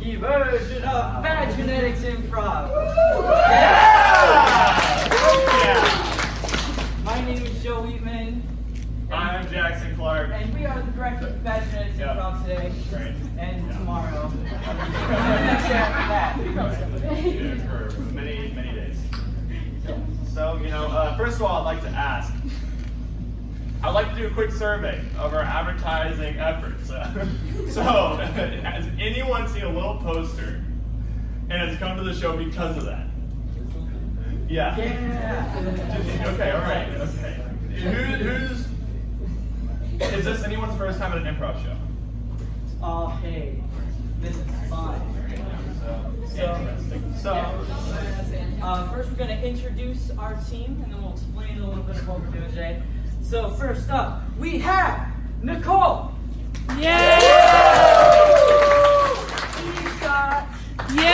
spooky version of Bad Genetics Improv. Yeah! My name is Joe Wheatman. I'm Jackson Clark. And we are the directors of Bad Genetics Improv today. Great. And tomorrow. Next after that. Yeah, for many, many days. So, first of all, I'd like to ask, I'd like to do a quick survey of our advertising efforts. So, has anyone seen a little poster and has come to the show because of that? Yeah. Okay, all right. Okay. Is this anyone's first time at an improv show? Oh, hey, this is fun. First we're going to introduce our team, and then we'll explain a little bit of what we're doing today. So first up, we have Nicole. Yay! Scott. Yay!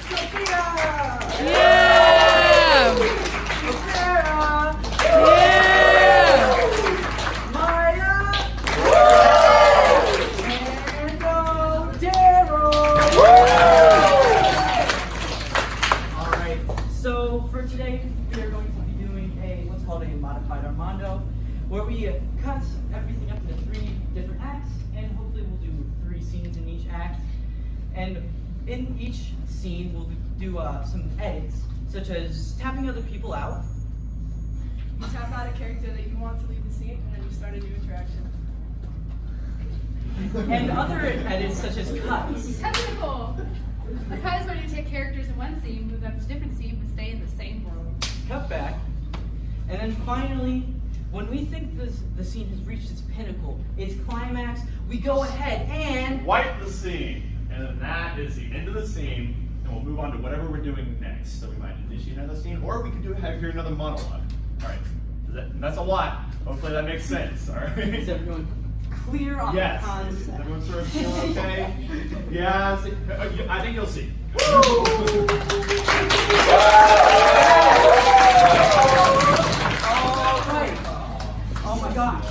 Sophia. Yeah! Sarah. Yeah! Maya. And Daryl. All right. So for today, we are going to be doing what's called a modified Armando, where we cut everything up into 3 different acts, and hopefully we'll do 3 scenes in each act. And in each scene, we'll do some edits, such as tapping other people out. You tap out a character that you want to leave the scene, and then you start a new interaction. And other edits, such as cuts. Technical! A cut is when you take characters in one scene, move them to a different scene, but stay in the same world. Cut back. And then finally, when we think the scene has reached its pinnacle, its climax, we go ahead and Wipe the scene. And then that is the end of the scene, and we'll move on to whatever we're doing next. So we might initiate another scene, or we could hear another monologue. All right. That's a lot. Hopefully that makes sense. All right. Is everyone clear on the Yes. Is concept? everyone sort of feeling okay? Yeah. I think you'll see. All right. Oh my gosh.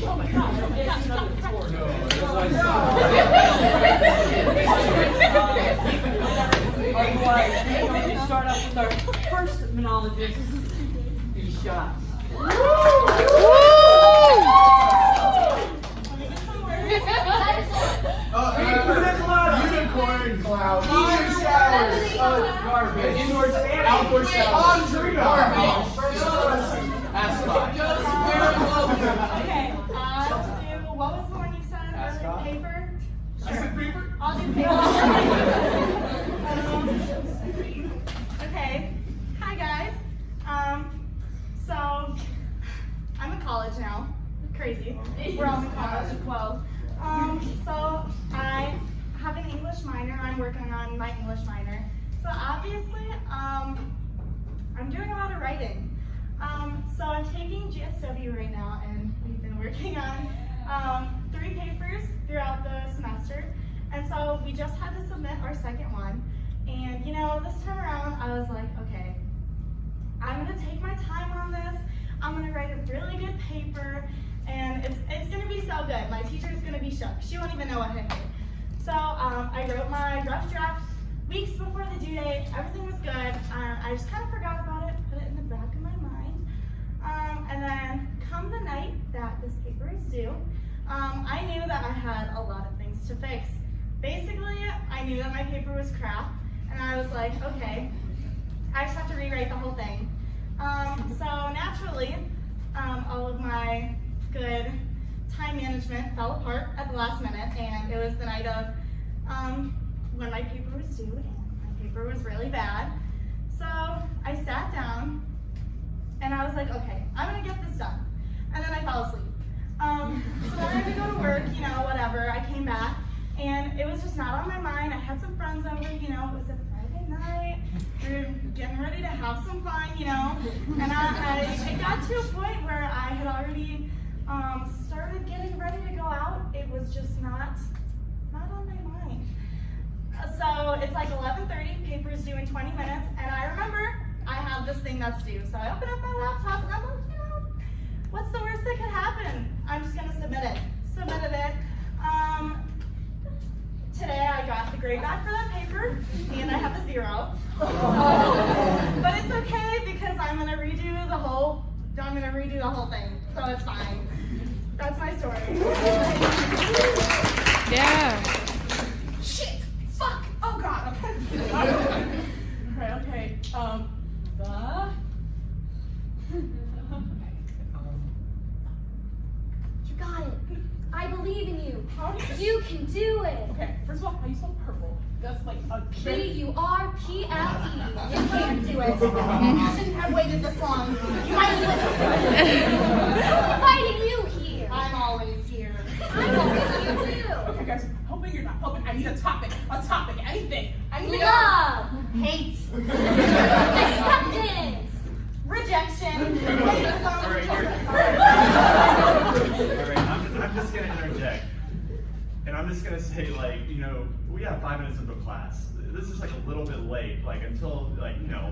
Oh my gosh. It's another tour. Otherwise, we're going to start off with our first monologist, shots. Unicorn cloud. Indoor showers. Garbage. Indoor showers. Outdoor showers. Okay, let's do, what was the one you said? Ascot. Paper? I said paper? I'll do paper. Okay, hi guys. So, I'm in college now. Crazy. We're all in college. Well, so I have an English minor. I'm working on my English minor. So obviously, I'm doing a lot of writing. So I'm taking GSW right now, and we've been working on 3 papers throughout the semester. And so we just had to submit our second one. And this time around, I was like, okay, I'm gonna take my time on this. I'm gonna write a really good paper, and it's gonna be so good. My teacher's gonna be shook. She won't even know what hit me. So I wrote my rough draft weeks before the due date. Everything was good. I just kind of forgot about it, put it in the back of my mind. And then come the night that this paper is due, I knew that I had a lot of things to fix. Basically, I knew that my paper was crap, and I was like, okay, I just have to rewrite the whole thing. So naturally, all of my good time management fell apart at the last minute, and it was the night of when my paper was due, and my paper was really bad. So I sat down, and I was like, okay, I'm gonna get this done. And then I fell asleep. So then I had to go to work, whatever. I came back, and it was just not on my mind. I had some friends over, it was a Friday night. We were getting ready to have some fun, And it got to a point where I had already started getting ready to go out. It was just not on my mind. So it's like 11:30, paper's due in 20 minutes, and I remember I have this thing that's due. So I open up my laptop, and I'm like, what's the worst that could happen? I'm just gonna submit it. Submitted it. grade back for that paper, and I have a 0. But it's okay because I'm gonna redo the whole thing, so it's fine. That's my story. Yeah. Shit! Fuck! Oh god, okay. Alright, okay. You got it. I believe in you. How do you You can do it. Okay, first of all, how you spell purple? That's like a P-U-R-P-L-E. You can't do it. You shouldn't have waited this long. You might have Fighting you here. I'm always here. I'm always here too. Okay, guys, helping you're not helping. I need a topic, anything. I need Love. Hate. Acceptance. Rejection. I'm just gonna interject, and I'm just gonna say, like, you know, we have 5 minutes until class. This is like a little bit late, like until, like, you know,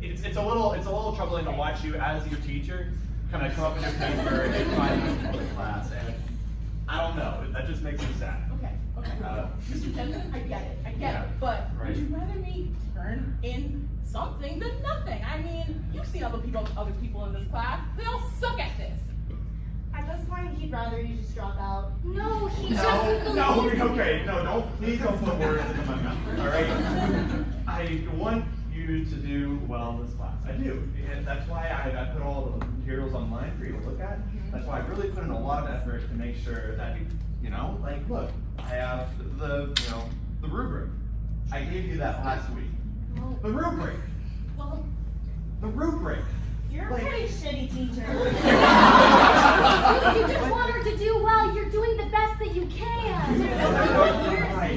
it's a little troubling to watch you as your teacher kind of come up in your paper and 5 minutes before the class, and I don't know, that just makes me sad. Okay. Mr. Jensen, I get it, Yeah, but right. would you rather me turn in something than nothing? I mean, you've seen other people in this class. They all suck at this. At this point, he'd rather you just drop out. No, he No, please don't put words into my mouth, all right? I want you to do well in this class. I do. And that's why I put all the materials online for you to look at. That's why I really put in a lot of effort to make sure that, you know, like, look, I have the rubric. I gave you that last week. The rubric. Well, The rubric. You're a pretty shitty teacher. You just want her to do well. You're doing the best that you can. You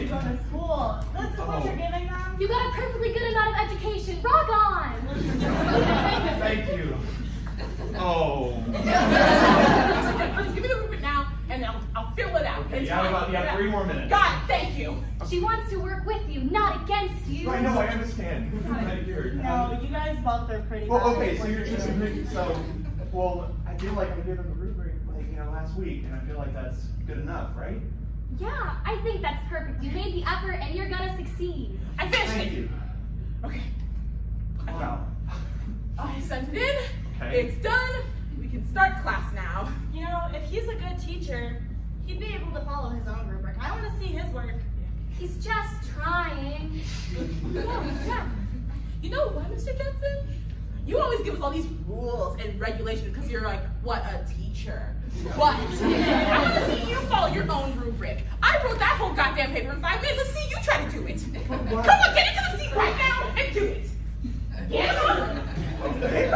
go to school. This is what you're giving them? You got a perfectly good amount of education. Rock on. Thank you. Oh. let's give me the rubric now, and I'll fill it out. Okay, It's you have fine. 3 more minutes. God, thank you. She wants to work with you, not against you. I know, I understand. No, you guys both are pretty Well, bad okay, at so what you're doing. disagreeing. So, well, I feel like I gave them the rubric, like, you know, last week, and I feel like that's good enough, right? Yeah, I think that's perfect. You made the effort and you're gonna succeed. I finished Thank it. you. Okay. Wow. I sent it in. Okay. It's done. We can start class now. You know, if he's a good teacher, he'd be able to follow his own rubric. I want to see his work. He's just trying. Yeah. You know what, Mr. Jensen? You always give us all these rules and regulations because you're like, what, a teacher. But I want to see you follow your own rubric. I wrote that whole goddamn paper in 5 minutes. Let's see you try to do it. Come on, get into the seat right now and do it. Yeah. Okay.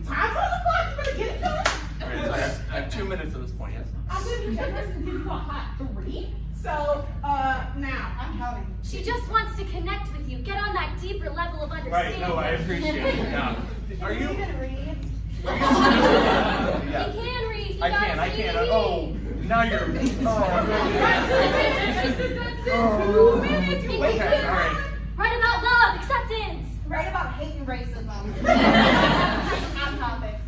Time's on the clock. You better get it done. All right, so I have 2 minutes at this point, yes? I'm going to be generous and give you a hot 3. So, now, I'm counting. She just wants to connect with you, get on that deeper level of Right, understanding. no, I appreciate it. Now, are you? Can you even read? He Yeah. can read. He I got can. his Oh, now you're. Oh, 2 minutes. He okay, can all right. write about love, acceptance. Write about hate and racism. On topics.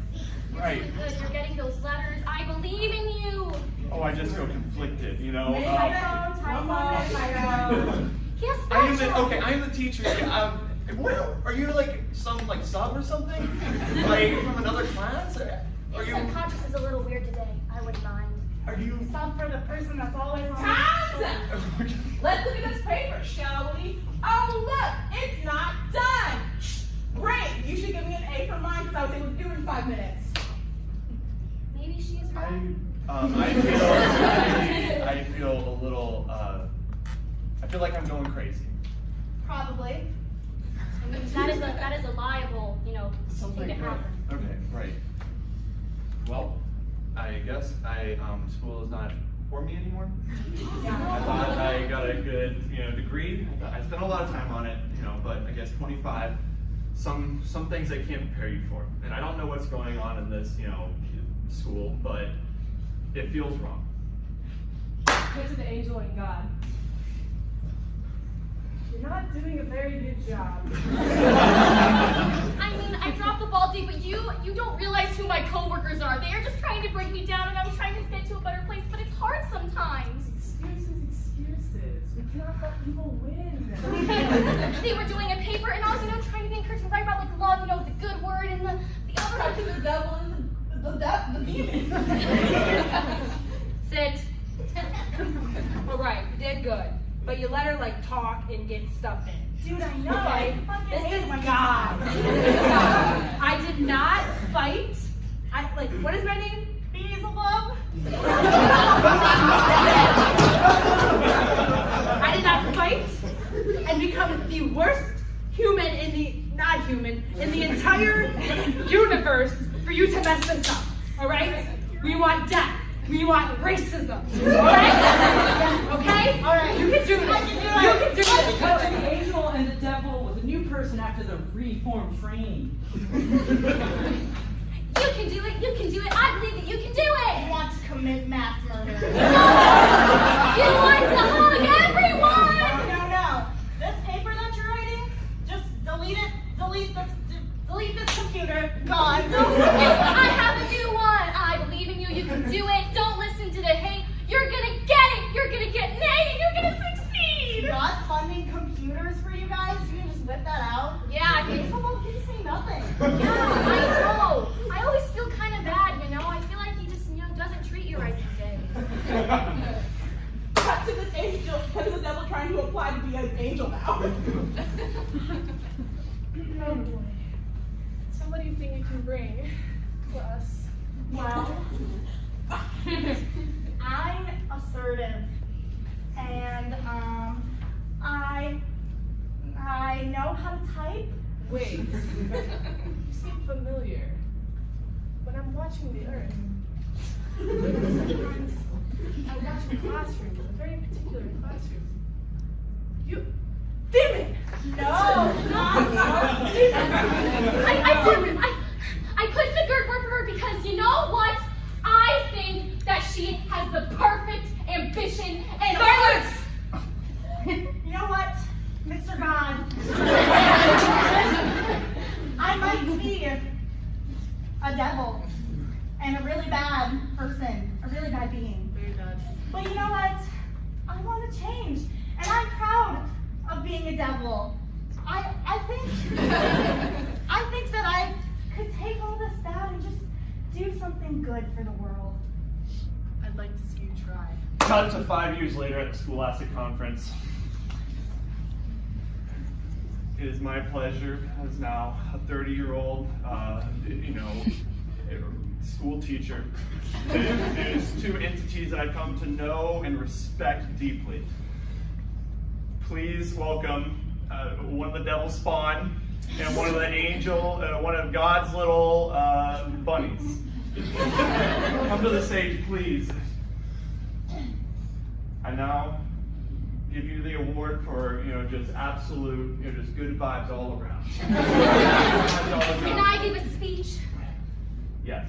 You're Right. doing good. You're getting those letters. I believe in you. Oh, I just feel conflicted, you know. Typo. He has I am the special. I am the teacher. What are you like some sub or something? Like from another class? Are His you? subconscious is a little weird today. I wouldn't mind. Are you? Sub for the person that's always on. Time's up. Let's look at this paper, shall we? Oh, look, it's not done. Great. You should give me an A for mine because I was able to do it in 5 minutes. Maybe she is I wrong. I feel a little. I feel like I'm going crazy. Probably. I mean, that is a liable, thing to happen. Okay, right. Well, I guess school is not for me anymore. I thought I got a good, degree. I spent a lot of time on it, but I guess 25. Some things I can't prepare you for, and I don't know what's going on in this, school, but it feels wrong. Go to the angel and God. You're not doing a very good job. I mean, I dropped the ball deep, but you don't realize who my coworkers are. They are just trying to break me down, and I'm trying to get to a better place, but it's hard sometimes. Excuses. You will win. They were doing a paper, and I was, trying to be encouraging, right about like love, the good word, and the other. Talk to the devil and the demon. Sit. All right, you did good. But you let her like talk and get stuff in. Dude, I know. Okay. I fucking This hate is when you God. talk. This is God. I did not fight. What is my name? Beelzebub? I did not fight and become the worst human in the entire universe for you to mess this up. All right? We want death. We want racism. All right? Okay? All right. You can do this. I can do it. You can do this. Cut to the angel and the devil with a new person after the reformed training. You can do it. You can do it. I believe that you can do You it. want to commit mass murder. You want to hug everyone. No. This paper that you're writing, just delete it. Delete this computer. Gone. I have a new one. I believe in you. You can do it. Don't listen to the hate. You're gonna get it. You're gonna get an A. And you're gonna succeed. Not funding computers for you guys. You can just whip that out. Yeah, I can. Beelzebub can say nothing. Yeah, I know. I always feel kind of bad, I feel like he just, doesn't treat you right these days. Cut to this angel. Cut to the devil trying to apply to be an angel now. Oh boy. So what do you think you can bring to us? Well, I'm assertive, and I know how to type. Wait. You seem familiar. When I'm watching the Earth, sometimes I watch a classroom, a very particular classroom. You. Damn it! No, not I put the good word for her because you know what? I think that she has the perfect ambition and Silence! You know what, Mr. God? I might be a devil and a really bad person, a really bad being. Very bad. But you know what? I want to change, and I'm proud of being a devil. I think that I could take all this bad and just do something good for the world. I'd like to see you try. Cut to 5 years later at the Scholastic Conference. It is my pleasure as now a 30-year-old, school teacher to introduce two entities that I've come to know and respect deeply. Please welcome one of the devil's spawn and one of the angel, one of God's little bunnies. Come to the stage, please. I now give you the award for, just absolute, just good vibes all around. Can I give a speech? Yes.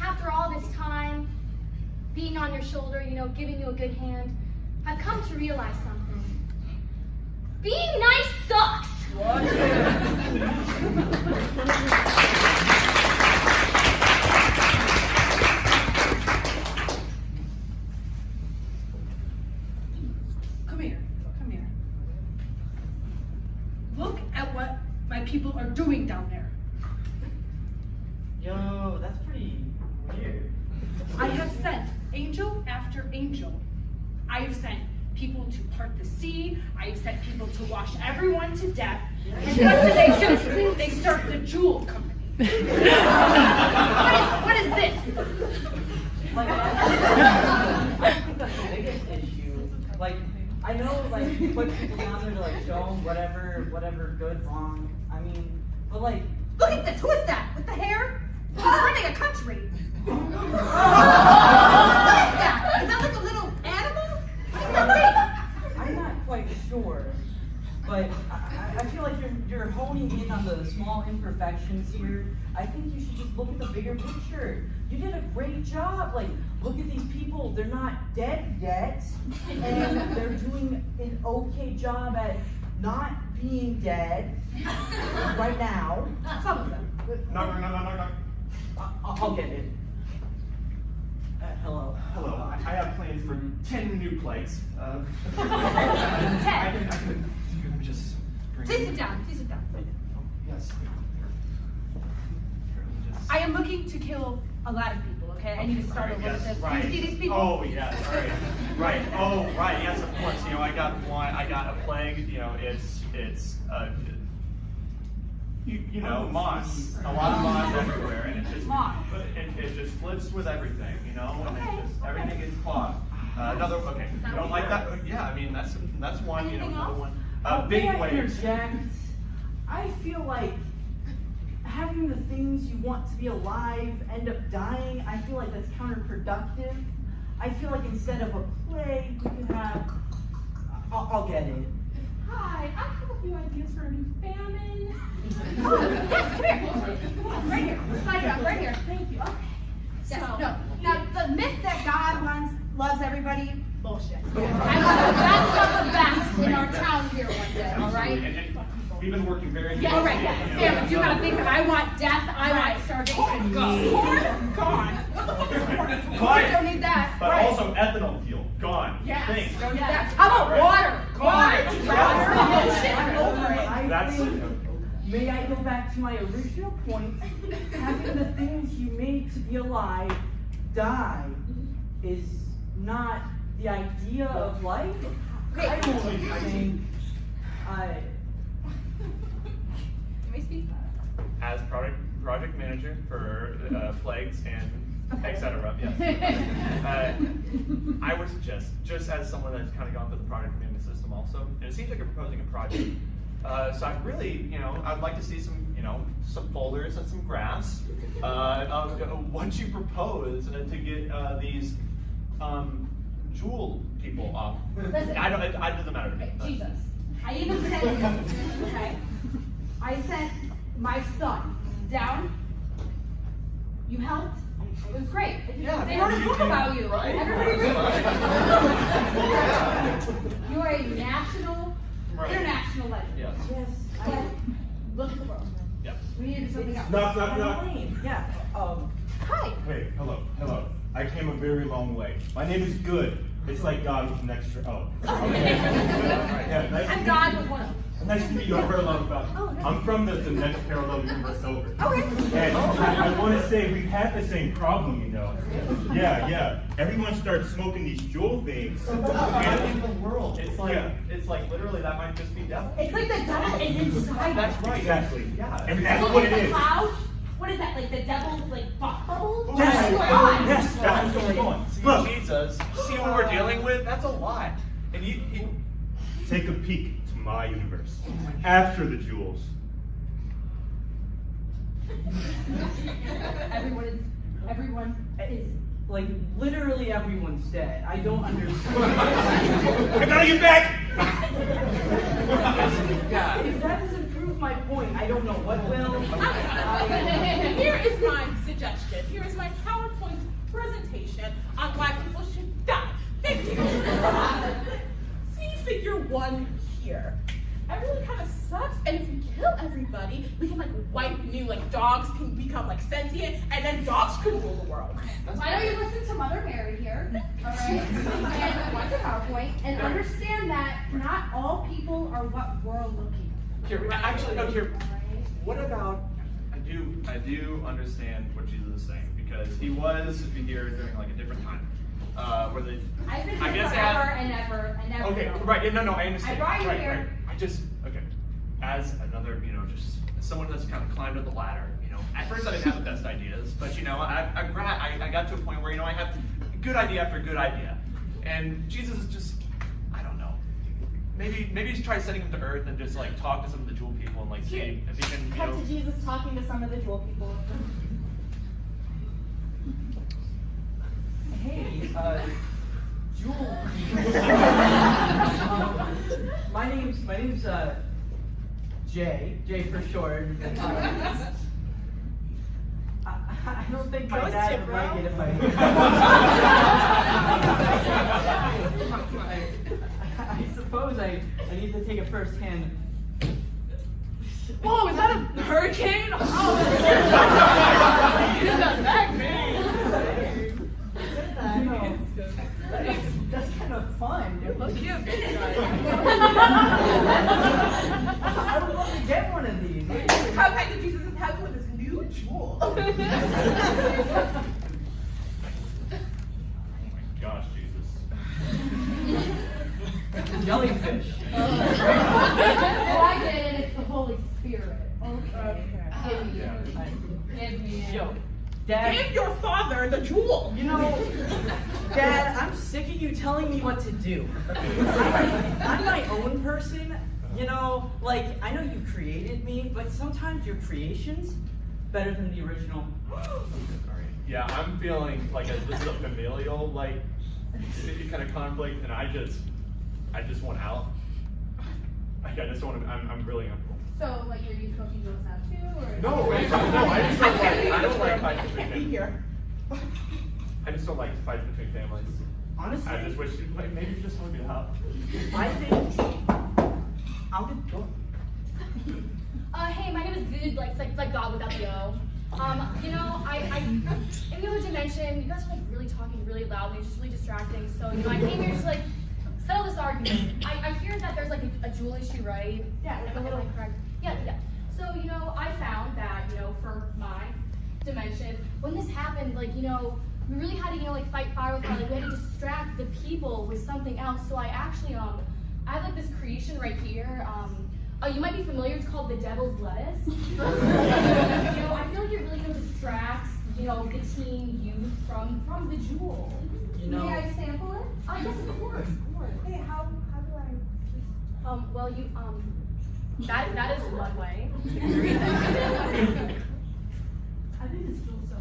After all this time, being on your shoulder, giving you a good hand, I've come to realize something. Being nice sucks. Come here. Look at what my people are doing down there. Yo, that's pretty weird. I have sent angel after angel. I have sent people to part the sea. I have sent people to wash everyone to death. And what do? They start the jewel company. What is this? Like, I think that's the biggest issue. Like, I know, you put people down there to, show them whatever good, wrong. I mean, but, Look at this. Who is that? With the hair? He's running a country. What is that? Is that like a little animal? What is that thing? I'm not quite sure. But I feel like you're honing in on the small imperfections here. I think you should just look at the bigger picture. You did a great job. Look at these people. They're not dead yet. And they're doing an okay job at not being dead right now. Some of them. No. I'll get it. hello. Hello. I have plans for 10 new plagues. I can just bring. Please sit down. Please sit down. Oh, yes. I am looking to kill a lot of people, okay? I need to start over with this. Right. Do you see these people? Oh, yes. All right. Right. Oh, right. Yes, of course. You know, I got a plague. You know, it's you know, moss. A lot of moss everywhere, and it just flips with everything. You know, and it just everything gets clogged. Another. Okay. You don't like that? Yeah. I mean, that's one. You know, another one. Big May I waves. interject? I feel like having the things you want to be alive end up dying. I feel like that's counterproductive. I feel like instead of a plague, we could have. I'll get it. Hi, I have a few ideas for a new famine. Oh, yes, come here. Right here. Slide it up, right here. Thank you. Okay. Yes, So, no. Now, the myth that God loves everybody, bullshit. Yeah. I want the best of the best in our town here one day, all right? And we've been working very hard. Yeah, all right, yeah. Family, you gotta think that I want death, I want starvation. Corn gone. What the fuck is corn? Corn, don't need that. But Right. also ethanol fuel gone. Yes. Thanks. Don't need that. How about water? Water. Bullshit. I'm over it. I That's. think, may I go back to my original point? Having the things you made to be alive die is not the idea of life. Okay. I don't think Can we speak? As project manager for plagues and etc. Yes. I would suggest, just as someone that's kind of gone through the project management system also, and it seems like you're proposing a project. So I really, you know, I'd like to see some, you know, some folders and some graphs of what you propose to get these jewel people off. Listen. It doesn't matter to me. Okay, Jesus. I even sent, okay, I sent my son down. You helped. It was great. Yeah, They wrote a book about you. right. Everybody read it. You are a national, Right. international legend. Yes. yes. But look at the world. Yep. We need to do something else. Knock, knock, knock. Yeah. Hi. Hey, hello. I came a very long way. My name is Good. It's like God with an extra O. Okay. Yeah, nice to I'm meet God you. with one. Nice to meet you. I've heard a lot about you. Oh, nice. I'm from the next parallel universe over. Okay. And I want to say we've had the same problem, you know. Yeah. Everyone starts smoking these jewel things. What in the world? It's like literally that might just be devil. It's like the devil is inside. That's right. Exactly. Yeah. And that's So what like it the is. clouds? What is that? Like the devil, like bubbles? Yes, Oh my God. yes, that's what's going on. Look, Jesus, see what we're dealing with? That's a lot. And you take a peek to my universe. After the jewels. Everyone is. Like literally everyone's dead. I don't understand. I gotta get back! Yeah. If that doesn't prove my point, I don't know what will. Here is my suggestion. Here is my PowerPoint presentation on why people should die. Thank you. See figure 1 here. Everyone kind of sucks, and if we kill everybody, we can like wipe new, like dogs can become like sentient, and then dogs can rule the world. Why don't you listen to Mother Mary here, all right? And watch the PowerPoint and understand that not all people are what we're looking at. Here, actually, no, here. Right? What about? I do understand what Jesus is saying because he was here during like a different time, where they. I've been I here guess forever that- and ever and ever. Okay, right. Yeah, no, I understand. I brought you right, here. Right. I just okay. As another, just as someone that's kind of climbed up the ladder. At first I didn't have the best ideas, but I got to a point where I have good idea after good idea, and Jesus is just I don't know. Maybe just try sending him to Earth and just like talk to some of the jewel people and like see if he can. Cut to Jesus talking to some of the jewel people. Hey, Jewel. My name's Jay for short. I don't think my dad would like it if I suppose I need to take a first-hand. Whoa, is that a hurricane? Oh, Is it I know. That's kind of fun. Dude. Look, you a big guy. I would love to get one of these. Come back to Jesus' heaven with his new jewel. Gosh, Jesus. Jellyfish. Oh, I get it. It's the Holy Spirit. Okay. Give me Yeah. it. Give me it. Yo, Dad. Give your father the jewel. You know, Dad, I'm sick of you telling me what to do. I'm my own person. You know, like, I know you created me, but sometimes your creation's better than the original. Yeah, I'm feeling like this is a familial like kind of conflict, and I just want out. Like, I just want to. I'm really uncomfortable. So, like, are you smoking jewels now too, or? No, I just don't like. I don't like fights between Be families. here. I just don't like fights between families. Honestly, I just wish like maybe you just want to be out. I think I'll get go. Hey, my name is Good, it's like God without the O. You know, I in the other dimension, you guys are like really talking really loudly, it's just really distracting. So, you know, I came here just like settle this argument. I hear that there's like a jewel issue, right? Yeah, Am I correct? Yeah. So, you know, I found that, you know, for my dimension, when this happened, like, you know, we really had to, you know, like fight fire with fire. Like, we had to distract the people with something else. So I actually, I have like this creation right here. You might be familiar, it's called the devil's lettuce. You know, I feel like it really, you know, distracts, you know, the teen youth from the jewel. You know. May I sample it? Yes, of course. Hey, how do I? Well, you, that is one way. I think it's still so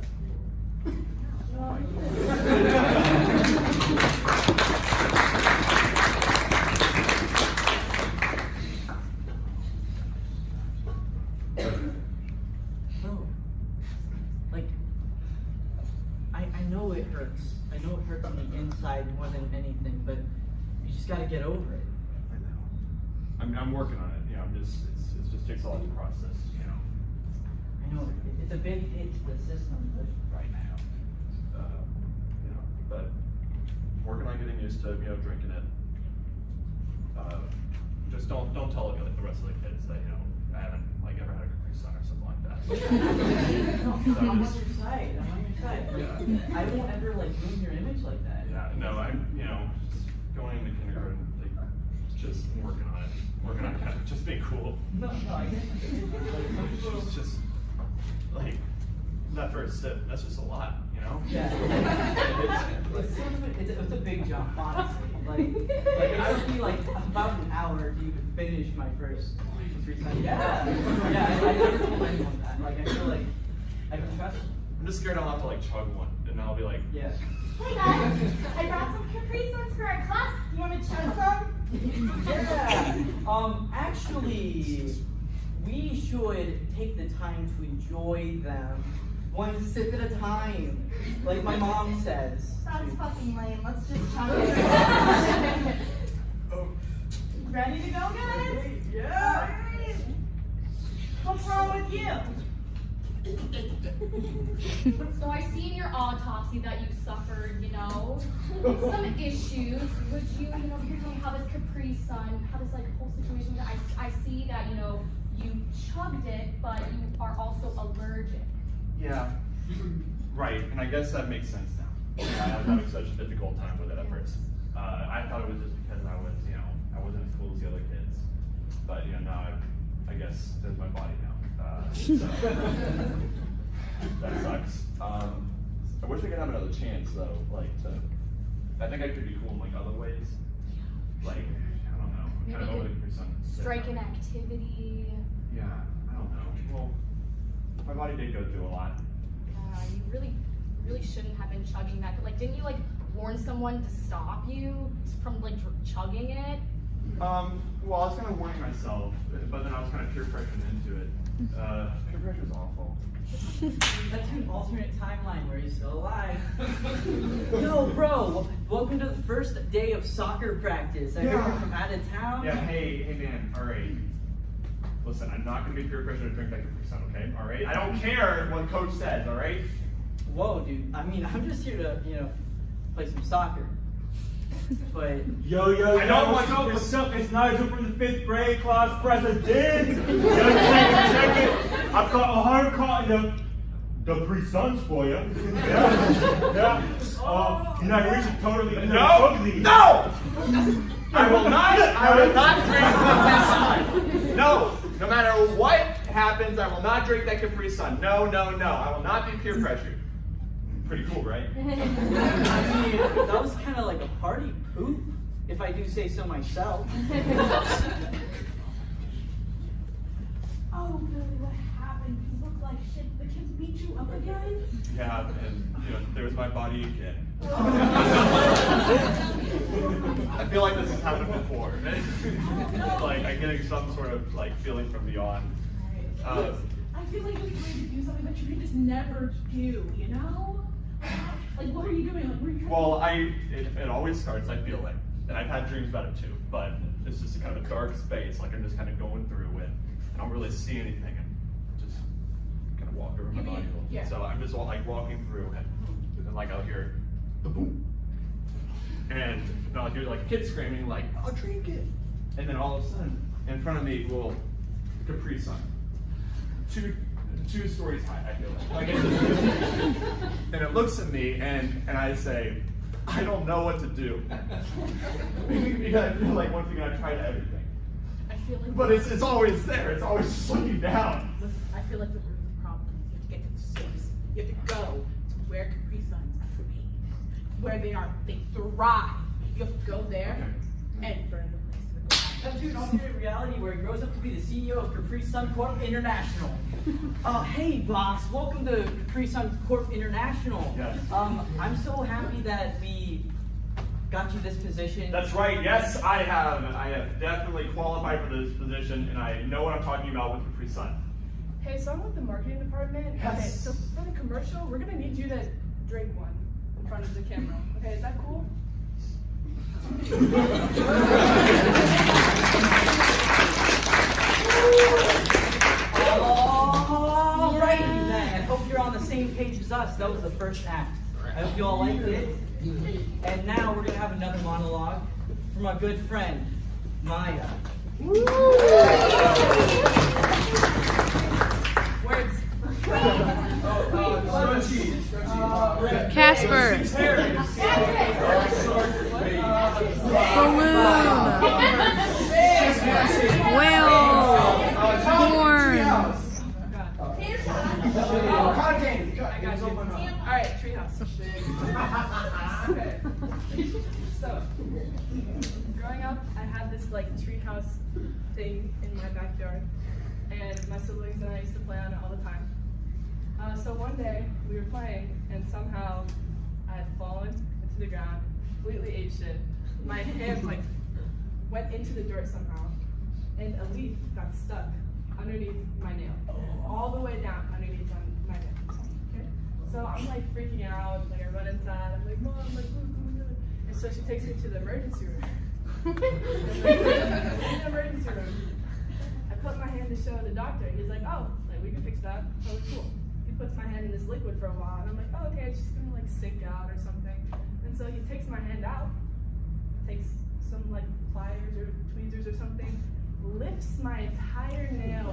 Bro, like, I know it hurts. I know it hurts on the inside more than anything, but you just gotta get over it. I know. I'm working on it. You know, it just takes a lot to process. You know, I know it's a big hit to the system, but right now. You know, but working on getting used to drinking it. Just don't tell like the rest of the kids that I haven't like ever had a Capri Sun or something like that. no, I'm on your side. I'm on your side. Like, I won't ever like ruin your image like that. Yeah, no, I'm just going into kindergarten, like just working on it, kind of just being cool. No, I get it. It's just like that first sip. That's just a lot, you know. Yeah. It's a big jump, honestly. Like I would be like about an hour to even finish my first 3 seconds. Yeah. I never told anyone that. Like I feel like I can trust you. I'm just scared I'll have to like chug one, and then I'll be like, Yeah. Hey guys, I brought some Capri Suns for our class. You want to chug some? Yeah. Actually, we should take the time to enjoy them, one sip at a time, like my mom says. That's fucking lame. Let's just chug it. Ready to go, guys? Yeah. Alright. What's wrong with you? So I see in your autopsy that you suffered, some issues. Would you, here tell me how this Capri Sun, how this like whole situation? I see that you chugged it, but you are also allergic. yeah, right, and I guess that makes sense now. I was having such a difficult time with it at first. I thought it was just because I was, I wasn't as cool as the other kids, but now I guess there's my body now. So, that sucks. I wish I could have another chance though, I think I could be cool in like other ways. Like, I don't know. I'm kind of over the percent. Strike an activity. Yeah, I don't know. Well, my body did go through a lot. You really shouldn't have been chugging that. Like, didn't you warn someone to stop you from chugging it? Well, I was kind of warning myself, but then I was kind of peer pressuring into it. Peer pressure is awful. That's an alternate timeline where he's still alive. Yo, bro, welcome to the first day of soccer practice. I heard you're from out of town. Yeah, hey man, alright. Listen, I'm not going to be peer pressured to drink that Capri Sun, okay? Alright? I don't care what coach says, alright? Whoa, dude. I mean, I'm just here to, play some soccer. But Yo, I don't want to- what's up? It's Nigel from the 5th grade class president. Yo, check it. I've got a hard cotton of the pre-suns for you. Yeah. You know, we should totally ugly. No! I will not drink Capri Sun. No matter what happens, I will not drink that Capri Sun. No. I will not be peer pressured. Pretty cool, right? I mean, that was kind of like a party poop, if I do say so myself. Oh, Billy, what happened? You look like shit. The kids beat you up again? Yeah, and there's my body again. I feel like this has happened before. Like I'm getting some sort of like feeling from beyond. I feel like you're trying to do something that you can just never do, you know? Like, what are you doing? Like, where are you trying Well, it always starts, I feel like, and I've had dreams about it too, but it's just kind of a dark space, like I'm just kind of going through it. I don't really see anything, and just kind of walk over my body a little. Yeah. So I'm just like walking through, and then like I'll hear the boom, and I'll hear like kids screaming like, "I'll drink it," and then all of a sudden, in front of me will Capri Sun, two stories high. I feel like and it looks at me, and I say, "I don't know what to do," because I feel like once again I tried everything. I feel like But it's always there. It's always just looking down. I feel like the root of the problem is you have to get to the source. You have to go to where Capri Suns are made, where they thrive. You have to go there and burn the place to the ground. Come to an alternate reality where he grows up to be the CEO of Capri Sun Corp International. Hey, boss, welcome to Capri Sun Corp International. Yes. I'm so happy that we got you this position. That's right. Yes, I have. I have definitely qualified for this position, and I know what I'm talking about with Capri Sun. Hey, so I'm with the marketing department. Yes. Okay, so for the commercial, we're gonna need you to drink one in front of the camera. Okay, is that cool? Alrighty then. I hope you're on the same page as us. That was the first act. I hope you all liked it. And now we're gonna have another monologue from our good friend, Maya. Words. Casper. Balloon. Whale. Corn. Alright, treehouse. Okay. So, growing up, I had this like treehouse thing in my backyard, and my siblings and I used to play on it all the time. So one day we were playing, and somehow I had fallen into the ground, completely ate shit. My hands like went into the dirt somehow, and a leaf got stuck underneath my nail, all the way down underneath my nail. Okay? So I'm like freaking out, like I run inside, I'm like, Mom, like, look. And so she takes me to the emergency room. In the emergency room, I put my hand to show the doctor. He's like, oh, like we can fix that. Totally cool. He puts my hand in this liquid for a while, and I'm like, oh, okay, it's just gonna like sink out or something. And so he takes my hand out, takes some like pliers or tweezers or something, lifts my entire nail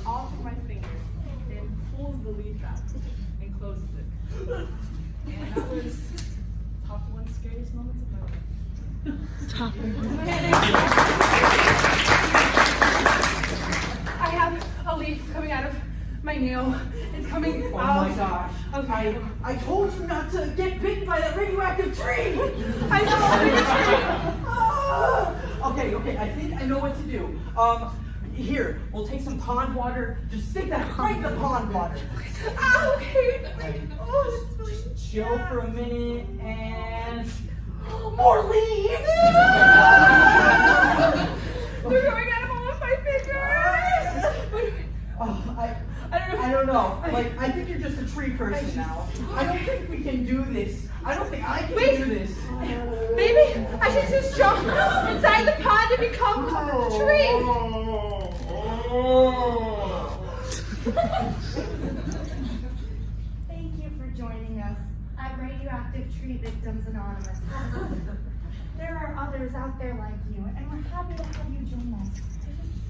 off of my finger and pulls the leaf out and closes it. And that was top one scariest moments of my life. I have a leaf coming out of my nail. It's coming Oh out. my gosh. of my nail. I told you not to get bitten by that radioactive tree! I know. Okay, I think I know what to do. Here, we'll take some pond water, just stick that right in the pond water. Okay. Oh, that's really Chill for a minute, and more leaves! They're going out of all of my fingers. I don't know. Like, I think you're just a tree person now. I don't think we can do this. I don't think I can do this. Maybe I should just jump inside the pond and become a tree. Thank you for joining us at Radioactive Radioactive Tree Victims Anonymous. There are others out there like you, and we're happy to have you join us.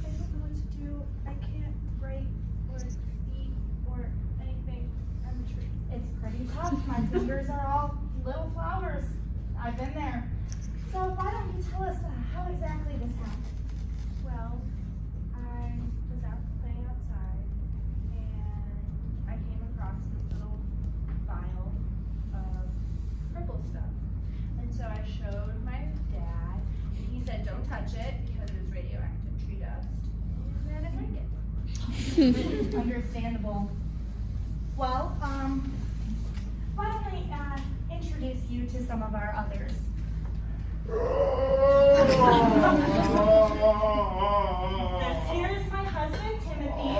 I don't know what to do. I can't write or eat or anything. I'm a tree. It's pretty tough. My fingers are all little flowers. I've been there. So why don't you tell us how exactly this happened? Well, I was out playing outside and I came across this little vial of purple stuff. And so I showed my dad and he said don't touch it because it was radioactive tree dust. And then I drank it. Understandable. Well, why don't I introduce you to some of our others? This here is my husband, Timothy.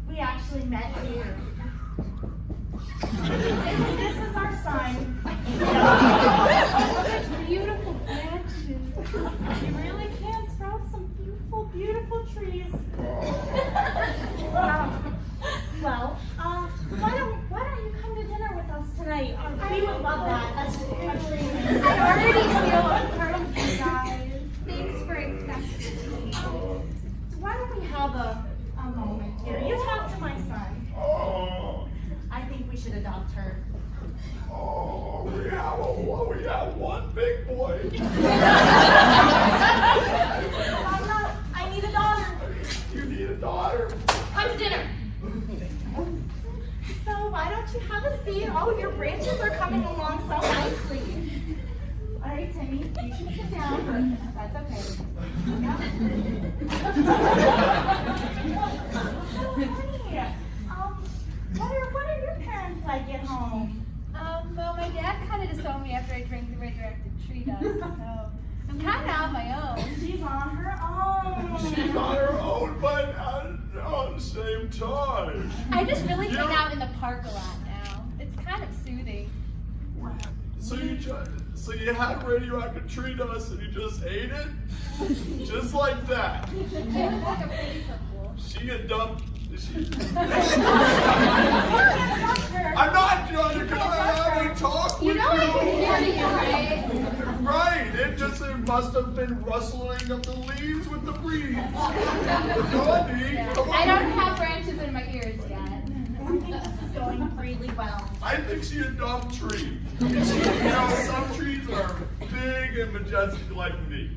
We actually met here. This is our son. Such beautiful branches. You really can sprout some beautiful, beautiful trees. Well, why don't you come to dinner with us tonight? We would love that. I already feel a part of you guys. Thanks for accepting me. Why don't we have a moment here? You talk to my son. I think we should adopt her. We have one big boy. I need a daughter. You need a daughter? Come to dinner. So why don't you have a seat? Oh, your branches are coming along so nicely. All right, Timmy, you should sit down. That's okay. Yeah. So, honey, what are your parents like at home? Well, my dad kind of disowned me after I drank the radioactive tree dust, so I'm kind of on my own. She's on her own. She's on her own, but at the same time. I just really hang out in the park a lot now. It's kind of soothing. So you had radioactive tree dust and you just ate it? Just like that. It was like a pretty purple. She had dumped. I'm not judging. Can I have a talk You with know I can hear you, right? Right. It must have been rustling of the leaves with the breeze. Gandhi, come on. I don't have branches in my ears yet. I think this is going really well. I think she a dumb tree. Some trees are big and majestic like me.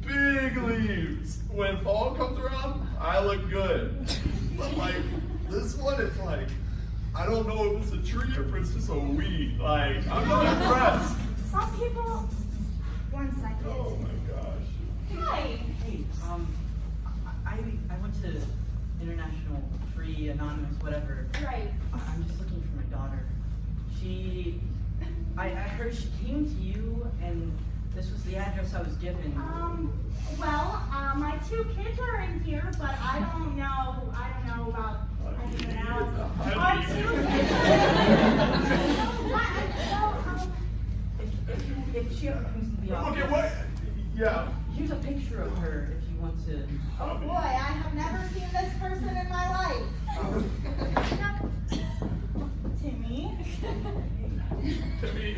Big leaves. When fall comes around, I look good. But like, this one is like, I don't know if it's a tree or if it's just a weed. Like, I'm not impressed. Some people. One second. Oh my gosh. Hi. Hey, I went to International Tree Anonymous, whatever. Right. I'm just looking for my daughter. I heard she came to you, and this was the address I was given. My two kids are in here, but I don't know about anyone else. Our two kids If she ever comes to the office, Okay, what? Yeah. here's a picture of her if you want to. Oh boy, I have never seen this person in my life. Timmy. Timmy.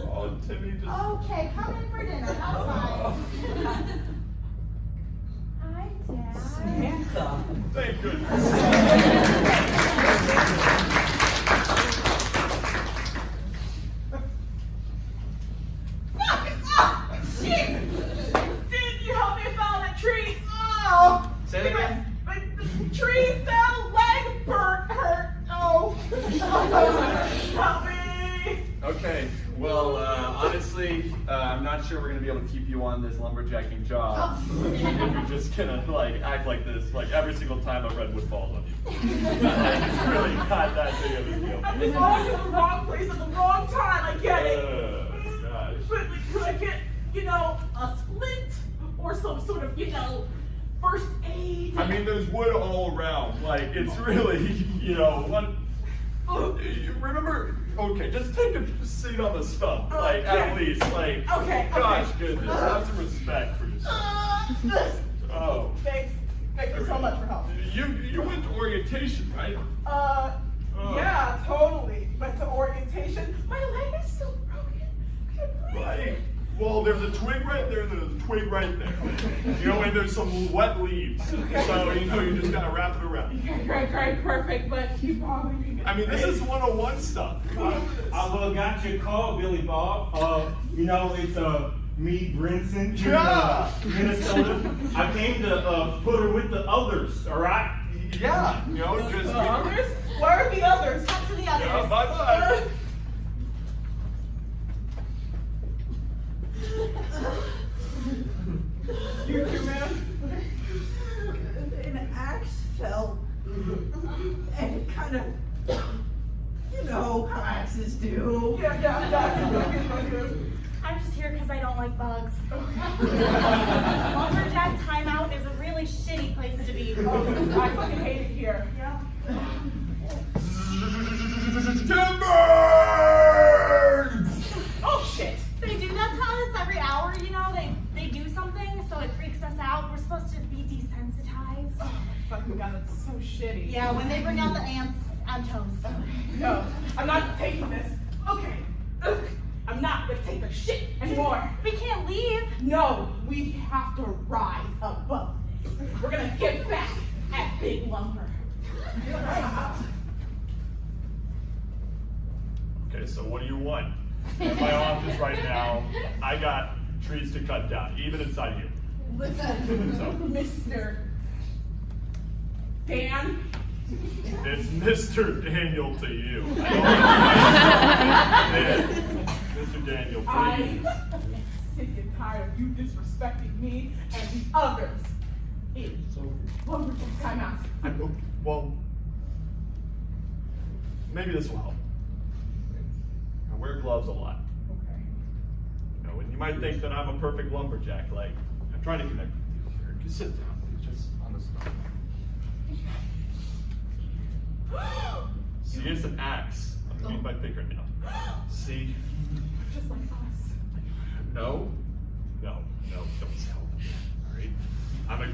Oh, Timmy just. Okay, come in for dinner. That's fine. Hi, Dad. Samantha. Thank goodness. Did you help me follow that tree? Oh! Say that again. The tree fell, leg hurt. Oh! Help me! Okay, well, honestly, I'm not sure we're gonna be able to keep you on this lumberjacking job if you're just gonna act like this every single time a redwood falls on you. It's really not that big of a deal. I was always in the wrong place at the wrong time. I get it. Gosh. But could I get, a splint or some sort of, first aid? I mean, there's wood all around. It's really, one. You remember? Okay, just take a seat on the stump. At least. Okay. Gosh, goodness, have some respect for yourself. Oh. Thanks. Thank you so much for helping. You went to orientation, right? Yeah, totally. But to orientation, my leg is still broken. Right. Well, there's a twig right there, there's a twig right there. You know, and there's some wet leaves. So, you know, you just gotta wrap it around. Great, perfect, but keep bothering me. I mean, this is 101 stuff. I got your call, Billy Bob. You know, it's me, Brinson, in Minnesota. I came to put her with the others, all right? Yeah, you know, just... The others? Where are the others? Talk to the others. Bye-bye. You too, man? An axe fell, and it kind of, you know how axes do. Yeah. I'm just here because I don't like bugs. Lumberjack timeout is a really shitty place to be. Oh, I fucking hate it here. Yeah. Timber! Oh, shit. They do that to us every hour, you know? They do something, so it freaks us out. We're supposed to be desensitized. Oh, my fucking God, that's so shitty. Yeah, when they bring out the ants, I'm toast. No, I'm not taking this. Okay. Ugh. I'm not gonna take the shit anymore. We can't leave. No, we have to rise above this. We're gonna get back at Big Lumber. Okay, so what do you want? In my office right now, I got trees to cut down, even inside here. Listen, Mr. Dan. It's Mr. Daniel to you. Mr. Daniel, please. I'm sick and tired of you disrespecting me and the others. It's Lumberjack timeout. Well, maybe this will help. I wear gloves a lot. Okay. You know, and you might think that I'm a perfect lumberjack. Like, I'm trying to connect with you here. Just sit down, please, just on the spot. See, it's an axe underneath my fingernail. See? Just like us. No, don't tell me. All right? I'm a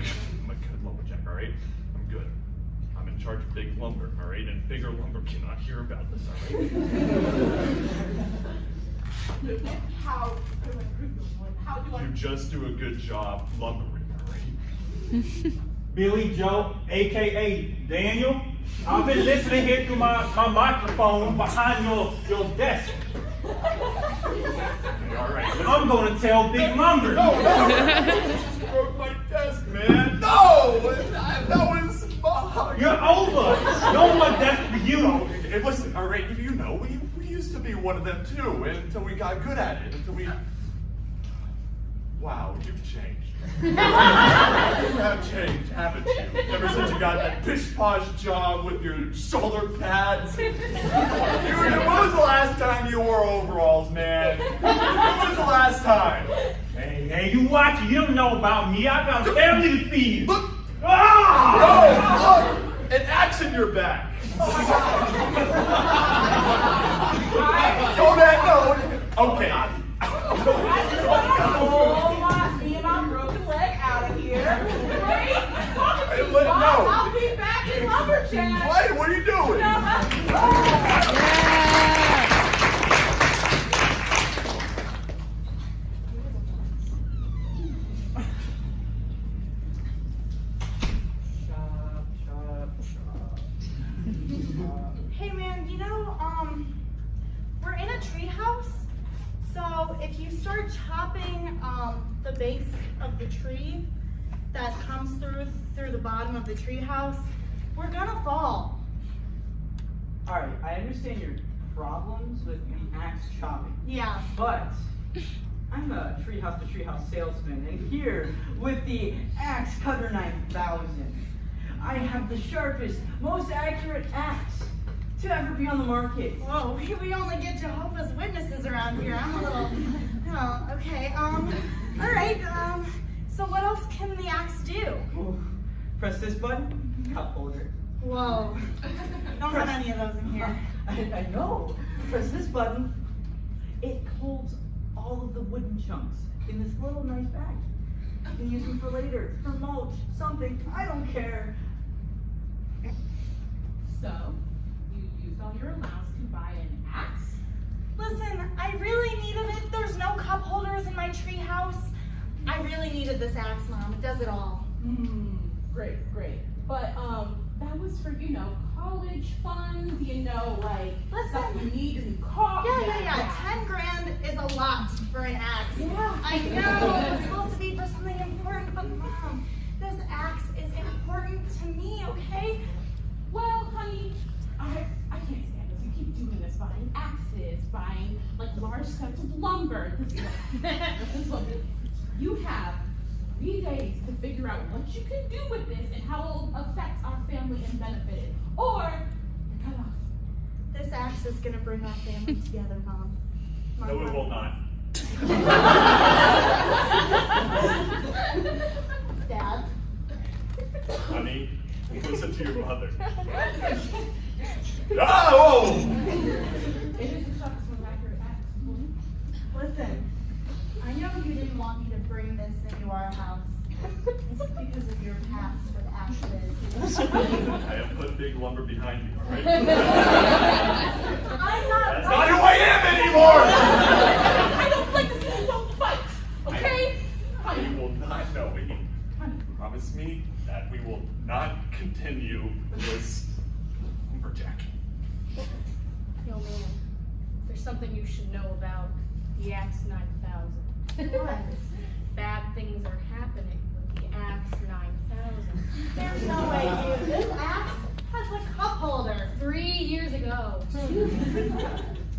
good lumberjack, all right? I'm good. I'm in charge of big lumber, all right? And bigger lumber cannot hear about this, all right? How do I? You just do a good job lumbering, all right? Billy Joe, a.k.a. Daniel. I've been listening here through my microphone behind your desk. Okay, all right. I'm going to tell Big Lumber. No! You just broke my desk, man. No! That was mine. You're over. No more desk for you. No, hey, listen, all right, you know, we used to be one of them too, until we got good at it, until we... Wow, you've changed. You have changed, haven't you? Ever since you got that pish-posh job with your shoulder pads. When was the last time you wore overalls, man? When was the last time? Hey, you watch it. You don't know about me. I got a family to feed. Look! Ah! No, look! An axe in your back. Don't no. Okay. I just want to pull me and my broken leg out of here. Great. I'll be back in Lumberjack. What are you doing? Hey man, you know, we're in a tree house, so if you start chopping the base of the tree that comes through the bottom of the tree house, we're gonna fall. Alright, I understand your problems with the axe chopping. Yeah. But I'm a treehouse to treehouse salesman, and here with the Axe Cutter 9000, I have the sharpest, most accurate axe to ever be on the market. Whoa, we only get Jehovah's Witnesses around here. I'm a little, oh, okay, all right, so what else can the axe do? Ooh. Press this button, cup holder. Whoa, don't have any of those in here. I know. Press this button, it holds all of the wooden chunks in this little nice bag. You can use them for later, for mulch, something, I don't care. So, you used all your allowance to buy an axe? Listen, I really needed it. There's no cup holders in my tree house. I really needed this axe, Mom. It does it all. Great. But that was for, college funds, like stuff you need in the car. Yeah. 10 grand is a lot for an axe. Yeah. I know it was supposed to be for something important, but Mom, this axe is important to me, okay? Well, honey, I can't stand this. You keep doing this, buying axes, buying like large sets of lumber. This one, you have 3 days to figure out what you can do with this and how it will affect our family and benefit it. Or you're cut off. This axe is gonna bring our family together, Mom. No, it will not. Dad. Honey, listen to your mother. Oh! It is a shock to some accurate axe. Listen, I know you didn't want me to bring this into our house. It's because of your past with axes. I have put big lumber behind you, all right? I'm not. That's not who I am anymore! I don't like to see you don't fight, okay? We will not know. Promise me that we will not continue this lumberjacking. Yo, man, there's something you should know about the Axe 9000. What? Bad things are happening with the Axe 9000. There's no way, dude. This axe has a cup holder. 3 years ago,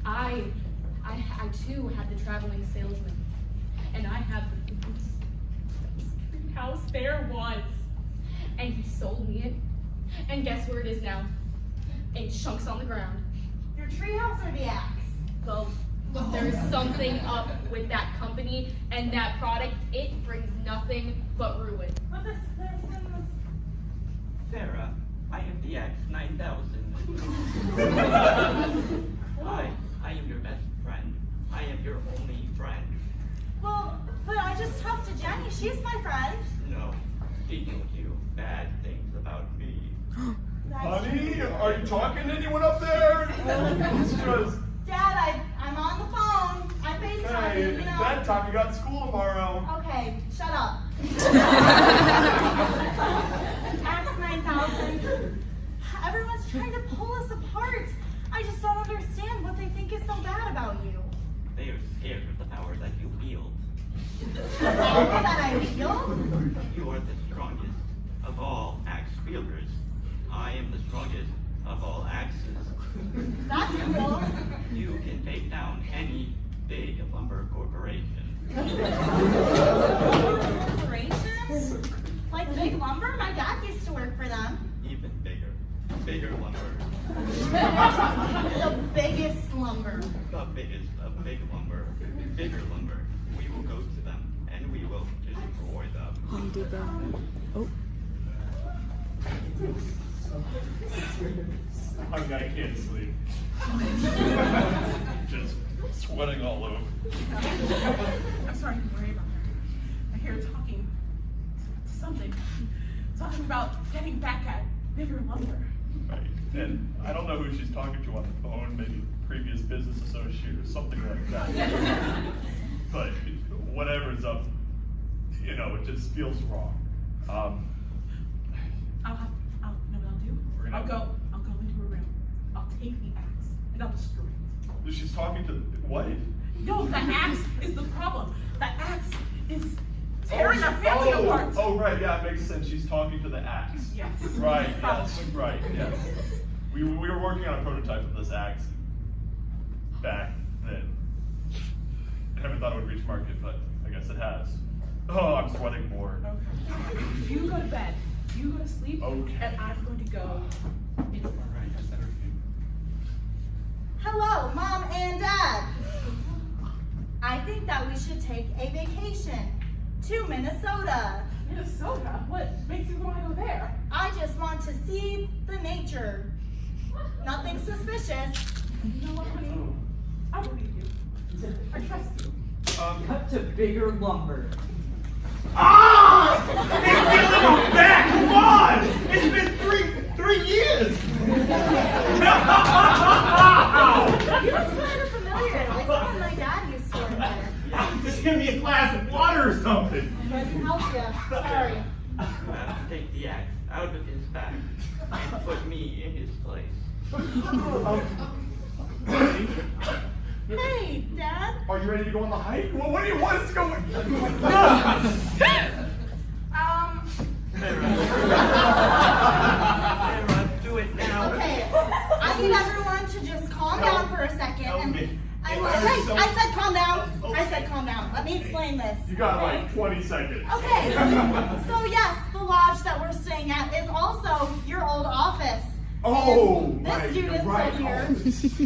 I too had the traveling salesman, and I had the biggest house there was, and he sold me it, and guess where it is now? In chunks on the ground. Your treehouse or the axe? Both. There's something up with that company and that product. It brings nothing but ruin. But this was... Sarah, I am the X 9000. I am your best friend. I am your only friend. Well, but I just talked to Jenny. She's my friend. No, she told you bad things about me. Honey, are you talking to anyone up there? It's just... Dad, I'm on the phone. I'm FaceTiming, Hey, it's bedtime. You got school tomorrow. Okay, shut up. Axe 9000. Everyone's trying to pull us apart. I just don't understand what they think is so bad about you. They are scared of the power that you wield. The power that I wield? You are the strongest of all axe wielders. I am the strongest of all axes. That's cool. You can take down any big lumber corporation. Corporations? Like Big Lumber? My dad used to work for them. Even bigger lumber. The biggest lumber. The biggest of big lumber, bigger lumber. We will go to them and we will destroy them. Home Depot. Oh. I can't sleep. Just sweating all over. I'm sorry to worry about her. I hear her talking about getting back at bigger lumber. Right. And I don't know who she's talking to on the phone, maybe previous business associate or something like that. But whatever's up, it just feels wrong. I'll know what I'll do. I'll go into her room. I'll take the axe and I'll destroy it. She's talking to what? No, the axe is the problem. The axe is tearing our family apart. Oh, right, yeah, it makes sense. She's talking to the axe. Yes. Right, yes, right, yes. We were working on a prototype of this axe back then. I never thought it would reach market, but I guess it has. Oh, I'm sweating more. Okay. You go to bed. You go to sleep. Okay. And I'm going to go into work. Hello, Mom and Dad. I think that we should take a vacation to Minnesota. Minnesota? What makes you want to go there? I just want to see the nature. Nothing suspicious. You know what, honey? I believe you. I trust you. Cut to bigger lumber. Ah! It's getting back! Come on! It's been 3 years. You look kind of familiar, like someone my dad used to work there. Just give me a glass of water or something. I can help you. Sorry. Well, take the axe out of his back and put me in his place. Hey, Dad. Are you ready to go on the hike? Well, what do you want us to go? Sarah, do it now. Okay, I need everyone to just calm down for a second. Help me. I said calm down. I said calm down. Let me explain this. You got okay? like 20 seconds. Okay, so yes, the lodge that we're staying at is also your old office. Oh, And right, this dude you're is right. still here.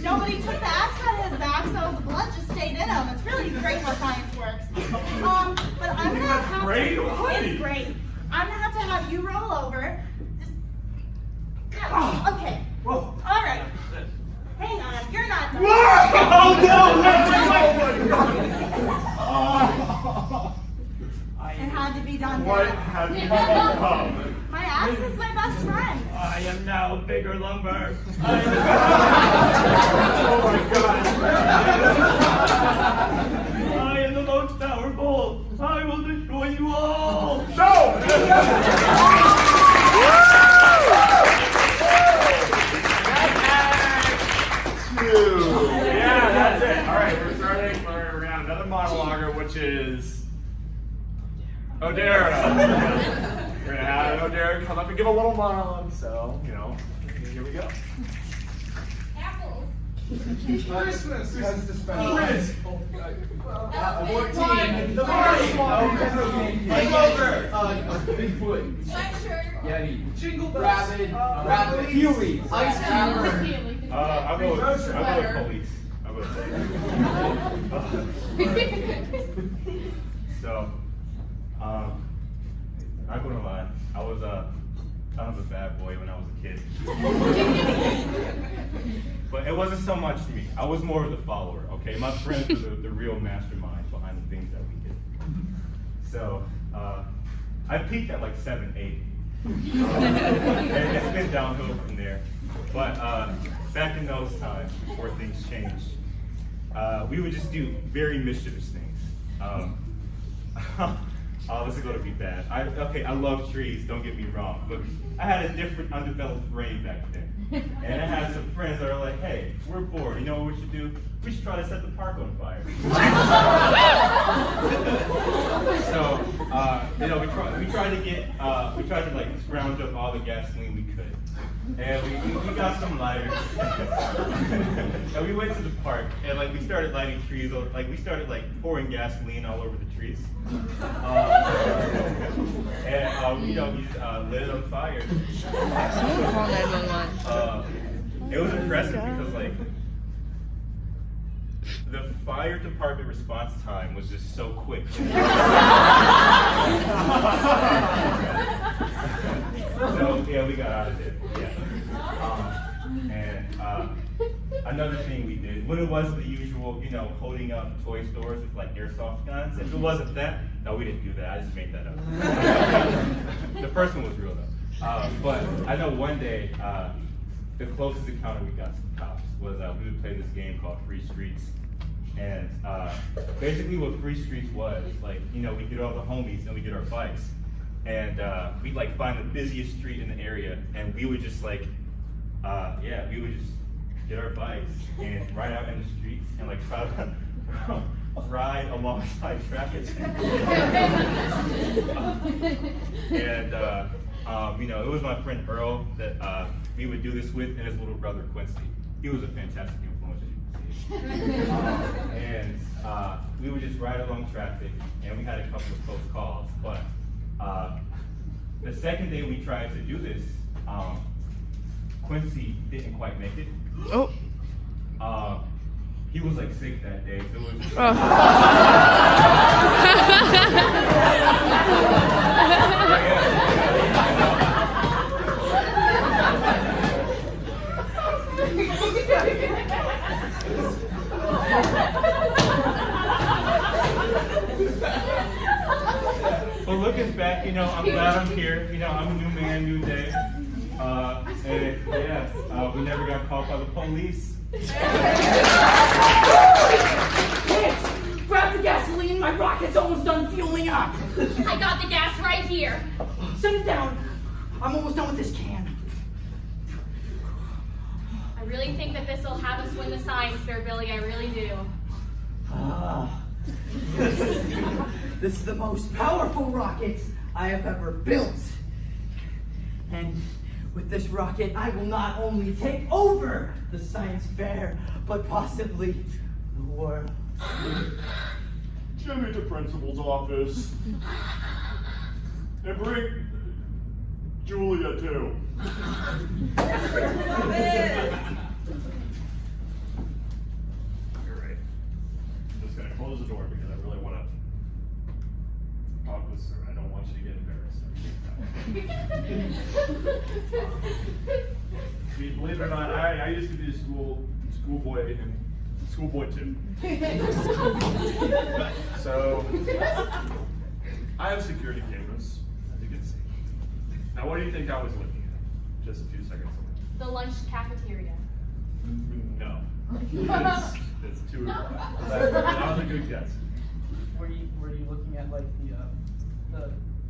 Nobody took the axe out of his back, so the blood just stayed in him. It's really great how science works. But I'm gonna have great to. already. It's great. I'm gonna have you roll over. Okay. Whoa. All right. Hang on. You're not done. Oh, no! It had to be done. What Dad. have you become? My axe is my best friend. I am now bigger lumber. Oh my God! I am the most powerful. I will destroy you all. No! Yeah, that's it. All right, we're starting around another monologuer, which is O'Dara. We're gonna have O'Dara come up and give a little monologue. So, here we go. Apples. Christmas has dispensed. Chris. 14. The party. Hangover. Bigfoot. Sweatshirt. Yeti. Jingle bells. Rabbit. Huey. Ice hammer. I'll go with police. I'll go with police. So, I'm gonna lie. I was kind of a bad boy when I was a kid. But it wasn't so much me. I was more of the follower, okay? My friends were the real masterminds behind the things that we did. So, I peaked at like 7, 8. And it's been downhill from there. But back in those times, before things changed, we would just do very mischievous things. This is going to be bad. I love trees, don't get me wrong, but I had a different undeveloped brain back then. And I had some friends that are like, hey, we're bored, you know what we should do? We should try to set the park on fire. So, we tried to like scrounge up all the gasoline we could. And we got some lighters. And we went to the park and like we started lighting trees, like we started like pouring gasoline all over the trees. And we just lit it on fire. Someone call 911. It was impressive because like the fire department response time was just so quick. So yeah, we got out of there. Yeah. Another thing we did, when it wasn't the usual, holding up toy stores with like airsoft guns, if it wasn't that, no, we didn't do that. I just made that up. The first one was real though. But I know one day, the closest encounter we got to the cops was we would play this game called Free Streets. And basically what Free Streets was, like, we get all the homies and we get our bikes. And we'd like find the busiest street in the area and we would just like, we would just get our bikes and ride out in the streets and like try to ride alongside traffic. And it was my friend Earl that we would do this with and his little brother Quincy. He was a fantastic influence, as you can see. And we would just ride along traffic and we had a couple of close calls. But the second day we tried to do this, Quincy didn't quite make it. Oh. He was like sick that day, so it was just But looking back, I'm glad I'm here. I'm a new man, new day. Hey, yeah, we never got caught by the police. Grab the gasoline, my rocket's almost done fueling up. I got the gas right here. Set it down. I'm almost done with this can. I really think that this will have us win the science fair, Billy. I really do. This is the most powerful rocket I have ever built. And with this rocket, I will not only take over the science fair, but possibly the world. Jimmy to principal's office. And bring Julia too. You're right. I'm just gonna close the door because I really want to talk this through. I don't want you to get embarrassed. Believe it or not, I used to be a schoolboy and schoolboy too. So I have security cameras, as you can see. Now, what do you think I was looking at just a few seconds ago? The lunch cafeteria. No. It's too. That was a good guess. Were you looking at like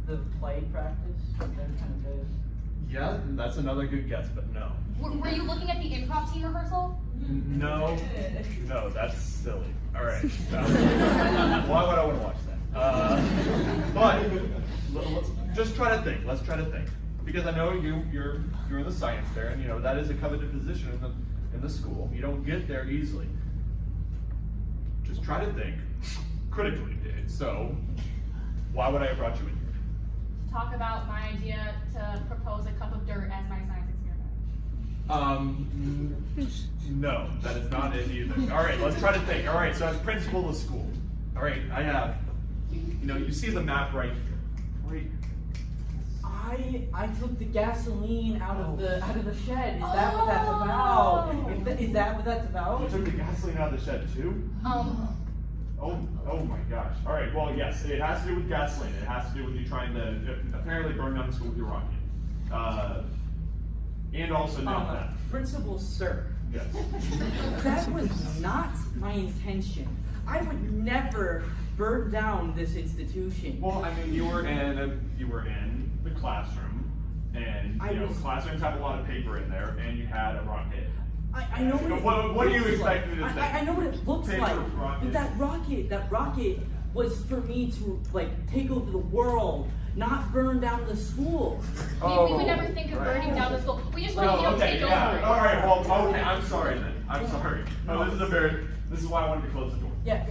the play practice? That kind of big. Yeah, that's another good guess, but no. Were you looking at the improv team rehearsal? No, that's silly. All right. Why would I want to watch that? But just try to think. Let's try to think, because I know you're in the science fair, and you know that is a coveted position in the school. You don't get there easily. Just try to think critically. So, why would I have brought you in here? Talk about my idea to propose a cup of dirt as my science experiment. No, that is not it either. All right, let's try to think. All right, so as principal of school, all right, I have, you see the map right here. Right. I took the gasoline out of the shed. Is that what that's about? Is that what that's about? You took the gasoline out of the shed too? Oh my gosh. All right, well, yes, it has to do with gasoline. It has to do with you trying to apparently burn down the school with your rocket. And also that. Principal sir. Yes. That was not my intention. I would never burn down this institution. Well, I mean, you were in the classroom, and classrooms have a lot of paper in there, and you had a rocket. I know what do you expect me to think? I know what it looks Paper like. rocket. But that rocket was for me to take over the world, not burn down the school. We would never think of burning down the school. We just want you to take over it. All right. Well, okay. I'm sorry then. I'm sorry. No, this is why I wanted to close the door. Yeah.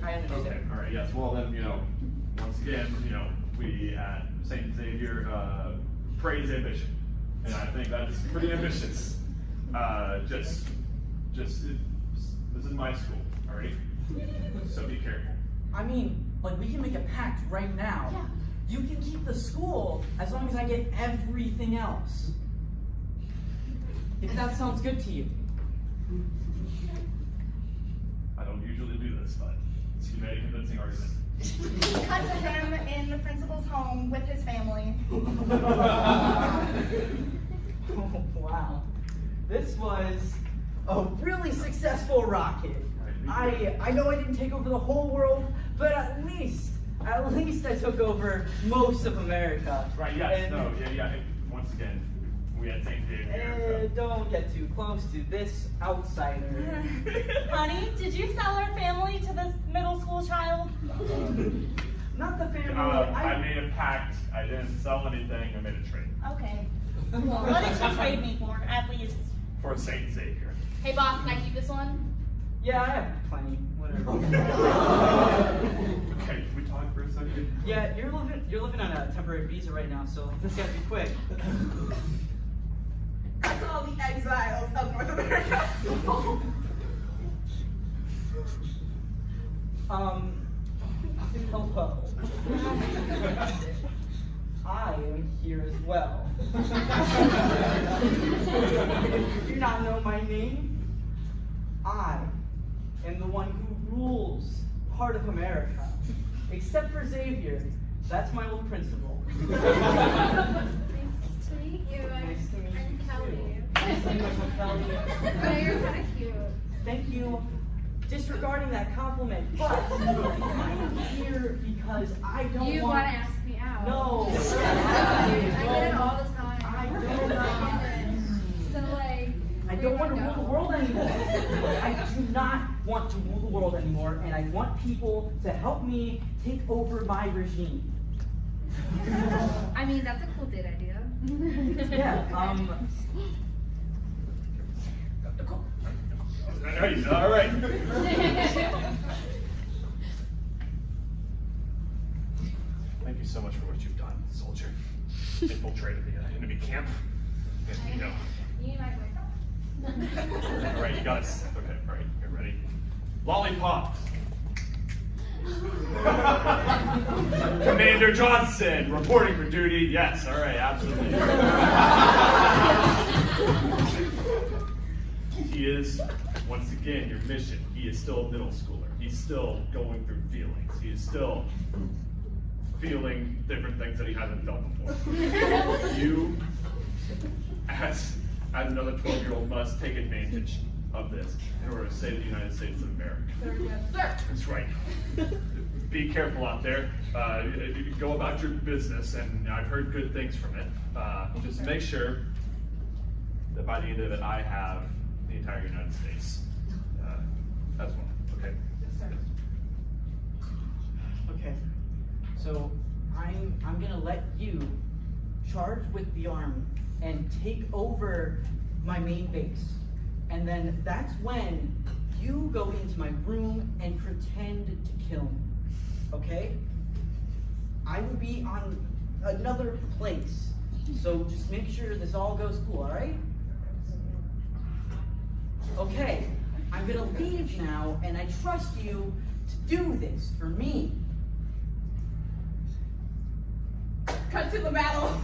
I understand. Okay. All right. Yes. Well, then once again, we at St. Xavier praise ambition, and I think that's pretty ambitious. This is my school. All right. So be careful. I mean, we can make a pact right now. Yeah. You can keep the school as long as I get everything else. If that sounds good to you. I don't usually do this, but you made a convincing argument. Cut to him in the principal's home with his family. Oh, wow. This was a really successful rocket. I know I didn't take over the whole world, but at least I took over most of America. Right, yes, yeah. Once again, we at St. Xavier. Don't get too close to this outsider. Honey, did you sell our family to this middle school child? Not the family. I made a pact. I didn't sell anything. I made a trade. Okay. Well, what did you trade me for, at least? For St. Xavier. Hey boss, can I keep this one? Yeah, I have plenty. Whatever. Okay, can we talk for a second? Yeah, you're living on a temporary visa right now, so this gotta be quick. That's all the exiles of North America. Hello. I am here as well. If you do not know my name, I am the one who rules part of America. Except for Xavier. That's my old principal. Nice to meet you. Nice to meet I'm you. Kelly. Nice to meet you, Kelly. Yeah, you're kind of cute. Thank you. Disregarding that compliment, but I'm here because I don't You want. want to ask me out? No. I get it all the time. I don't. So like. I don't want to rule the world anymore. I do not want to rule the world anymore, and I want people to help me take over my regime. I mean, that's a cool date idea. Yeah. Nice, all right. Thank you so much for what you've done, soldier. Infiltrated the enemy camp. And, you know. You might wake All right, you got it. Okay, all right, get ready. Lollipops. Commander Johnson, reporting for duty. Yes, all right, absolutely. He is, once again, your mission. He is still a middle schooler. He's still going through feelings. He is still feeling different things that he hasn't felt before. You, as another 12-year-old, must take advantage of this in order to save the United States of America. Sir. That's right. Be careful out there. Go about your business, and I've heard good things from it. Just make sure that by the end of it, I have the entire United States as well. Okay. Yes, sir. Okay. So I'm gonna let you charge with the army and take over my main base. And then that's when you go into my room and pretend to kill me. Okay? I will be on another place. So just make sure this all goes cool, alright? Okay, I'm gonna leave now, and I trust you to do this for me. Cut to the battle.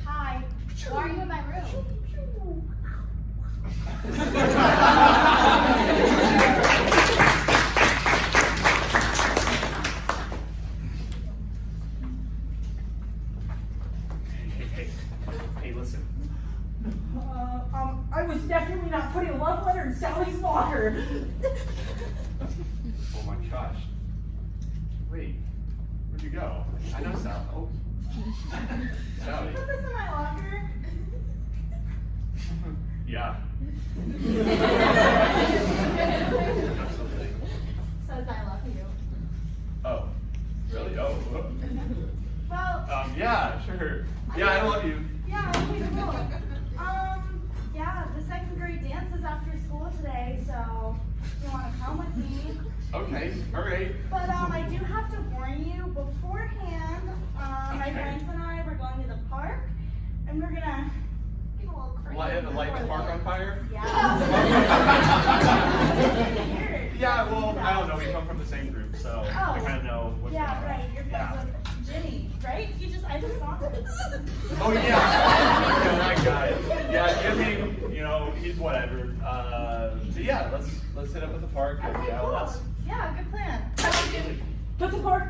Hi. Why are you in my room? Hey, listen. I was definitely not putting a love letter in Sally's locker. Oh my gosh. Wait, where'd you go? I know Sally. Oh. Sally. Put this in my locker. Yeah. Absolutely. Says I love you. Oh. Really? Oh. Well, Yeah, sure. Yeah, I love you. yeah, okay, cool. Yeah, the second grade dance is after school today, so if you want to come with me. Okay, alright. But I do have to warn you beforehand. My Okay. friends and I were going to the park, and we're gonna get a little crazy. Light the park on fire? Yeah. Yeah, well, I don't know. We come from the same group, so I kind of know what's Yeah, going on. right. You're friends with Jimmy, right? I just saw him. Oh, yeah. Yeah, that guy. Yeah, Jimmy, he's whatever. So yeah, let's hit up at the park. And, Okay, yeah, cool. let's. Yeah, good plan. Put the park.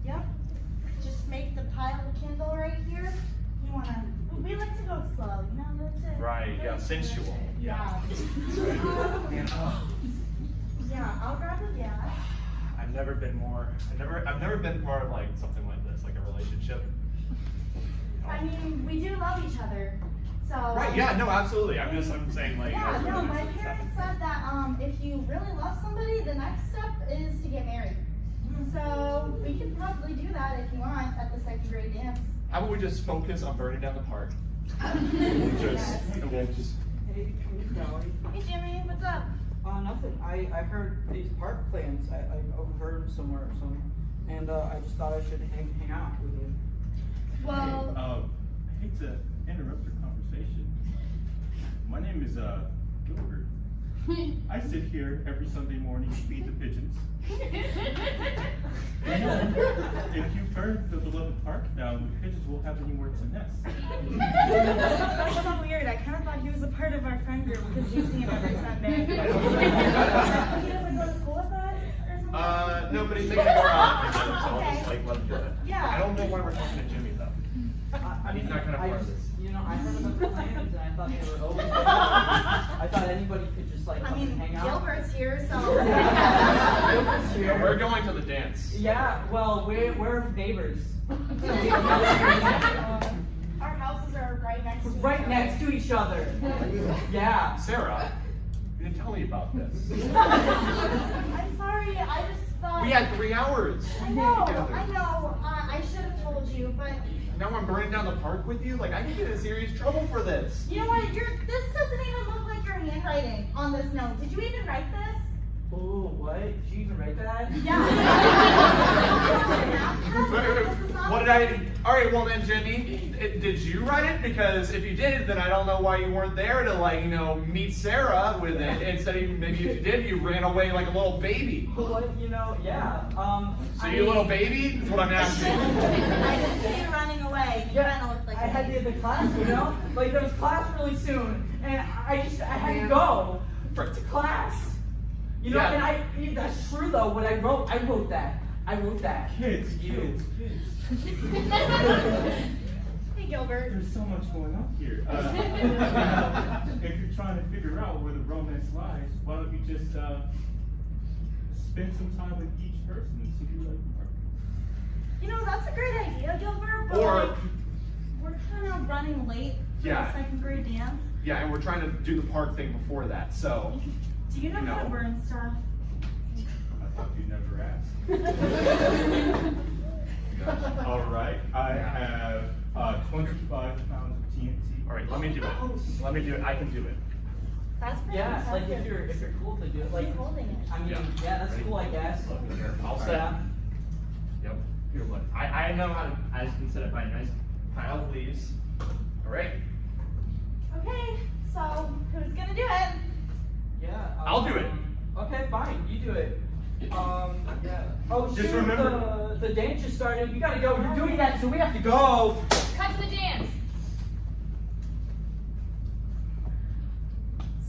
Yep. Just make the pile of kindle right here. We like to go slow, that's it. Right, yeah, sensual. Yeah. Man, Yeah, I'll grab the gas. I've never been part of like something like this, like a relationship. I mean, we do love each other, so. Right, yeah, no, absolutely. I'm saying like. Yeah, that's no, really my nice parents stuff. said that if you really love somebody, the next step is to get married. So we could probably do that if you want at the second grade dance. How about we just focus on burning down the park? Yes. We'll just. Hey, Sally. Hey Jimmy, what's up? Nothing. I heard these park plans. I overheard them somewhere or something, and I just thought I should hang out with you. Well, I hate to interrupt your conversation. My name is Gilbert. I sit here every Sunday morning and feed the pigeons. if you burn the beloved park down, the pigeons won't have anywhere to nest. That's so weird. I kind of thought he was a part of our friend group because we see him every Sunday. He doesn't go to school with us or something? No, but he's making more out. So I'll Okay. just like let him do it. Yeah. I don't know why we're talking to Jimmy though. I mean, He's not gonna I part just, this. you know, I heard about the plans and I thought they were open. I thought anybody could just like I come and mean, hang out. Gilbert's here, so. Gilbert's here. Yeah, we're going to the dance. Yeah, well, we're neighbors. Our houses are right next to each Right other. next to each other. Yeah. Sarah, you didn't tell me about this. I'm sorry, I just thought. We had 3 hours. I know, together. I know. I should have told you, but Now I'm burning down the park with you? Like, I could get in serious trouble for this. you know what? This doesn't even look like your handwriting on this note. Did you even write this? Oh, what? Did you even write that? Yeah. What did I? All right, well then, Jimmy, did you write it? Because if you did, then I don't know why you weren't there to like, meet Sarah with it. Instead, of, maybe if you did, you ran away like a little baby. Well, what, yeah. So you little baby? That's what I'm asking. I didn't see you running away. You kind of looked like I had the class, like there was class really soon, and I had to go to class. Yeah. And that's true though. What I wrote that. Kids. Hey, Gilbert. There's so much going on here. If you're trying to figure out where the romance lies, why don't you just spend some time with each person and see who you like more? That's a great idea, Gilbert. But Or- like, we're kind of running late for Yeah. the second grade dance. Yeah, and we're trying to do the park thing before that, so. Do you know how to burn stuff? I thought you'd never ask. All right, I have 25 pounds of TNT. All right, let me do it. I can do it. That's pretty Yeah, like impressive. if you're cool to do it, like He's holding it. I mean, Yeah. yeah, that's cool, I guess. I'll set. Yeah. Yep. Here, look. I know how to. I just can set up my nice pile of leaves. All right. Okay, so who's gonna do it? Yeah. I'll do it. Okay, fine. You do it. Yeah. Oh, Just shoot, remember- the dance just started. You gotta go. You're doing that, so we have to go. Cut to the dance.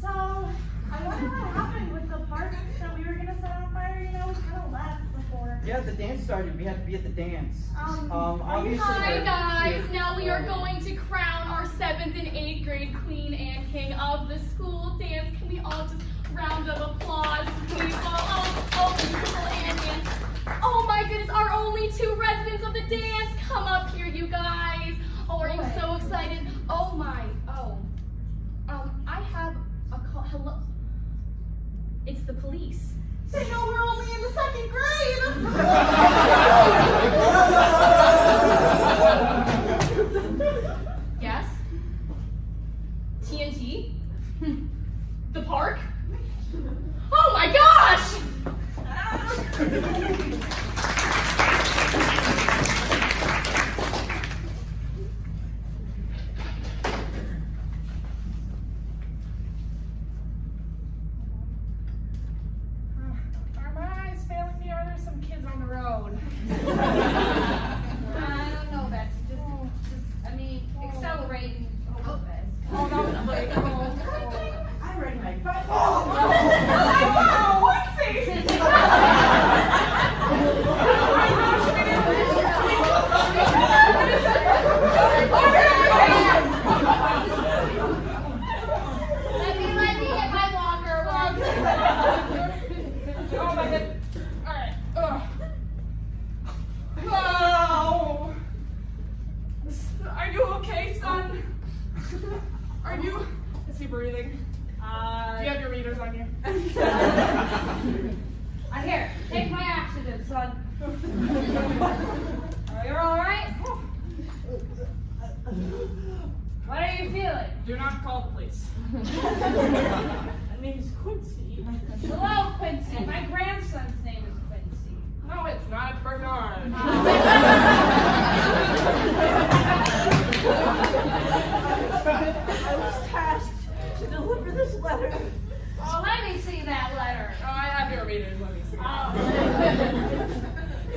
So, I wonder what happened with the park that we were gonna set on fire. We kind of left before. Yeah, the dance started. We had to be at the dance. Are you Obviously. Hi we're guys, here. now we are going to crown our 7th and 8th grade queen and king of the school dance. Can we all just round of applause, please? Oh, beautiful Annie. Oh my goodness, our only 2 residents of the dance. Come up here, you guys. Oh, are you so excited? Oh my, I have a call. Hello. It's the police. They know we're only in the 2nd grade. Yes? TNT? The park? Oh my gosh! Are my eyes failing me, or are there some kids on the road? I don't know, Betsy. Accelerate and hope for the best. Oh, no, wait, I'm ready, Mike. Oh, Let me get my walker. Oh my god. Alright. Oh. Are you okay, son? Are you? Is he breathing? Do you have your readers on you? Here, take my oxygen, son. You're all right? What are you feeling? Do not call the police. My name is Quincy. Hello, Quincy. My grandson's name is Quincy. No, it's not Bernard. I was tasked to deliver this letter. Oh, let me see that letter. Oh, I have your readers. Let me see.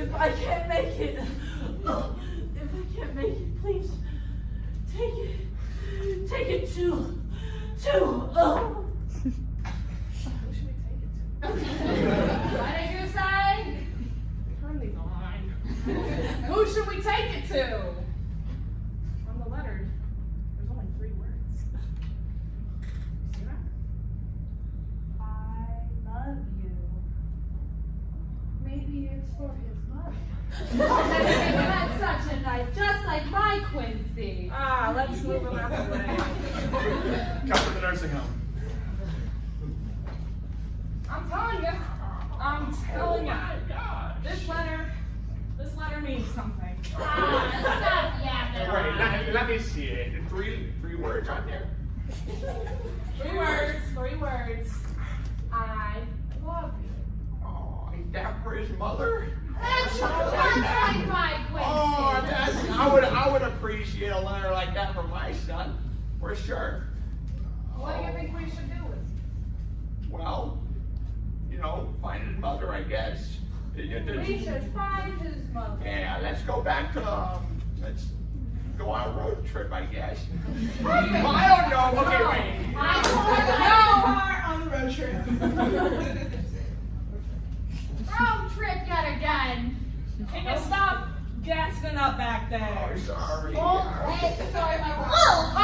If I can't make it, If I can't make it, please take it. Take it to. Who should we take it to? What did you say? Turn these on. Who should we take it to? On the letter, there's only 3 words. See that? I love you. Maybe it's for his mother. That's such a nice, just like my Quincy. Let's move him out the way. Come to the nursing home. I'm telling you. This letter means something. Stop yapping. Wait, let me see it. 3 words right there. 3 words. I love you. Oh, ain't that for his mother? That's just like my Quincy. I would appreciate a letter like that from my son, for sure. What do you think we should do with it? Well, find his mother, I guess. We should find his mother. Yeah, let's go back to, let's go on a road trip, I guess. I don't know. Okay, wait. On the road trip. Road trip yet again. Can you stop gasping up back there? Oh, sorry. Hey, sorry, my wrong.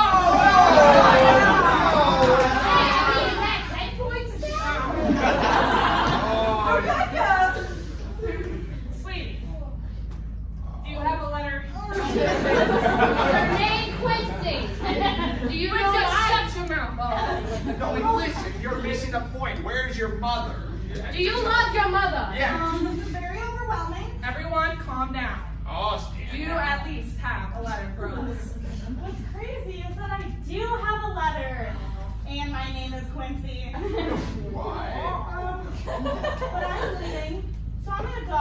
Hey, is that 10 points down? Rebecca! Sweetie, do you have a letter? Her name Quincy. Do you know what Shut your mouth. No, listen, you're missing the point. Where's your mother? Do you love your mother? Yeah. This is very overwhelming. Everyone, calm down. Oh, stand You down. at least have a letter for us. What's crazy is that I do have a letter. And my name is Quincy. Why? But I'm leaving. So I'm gonna go.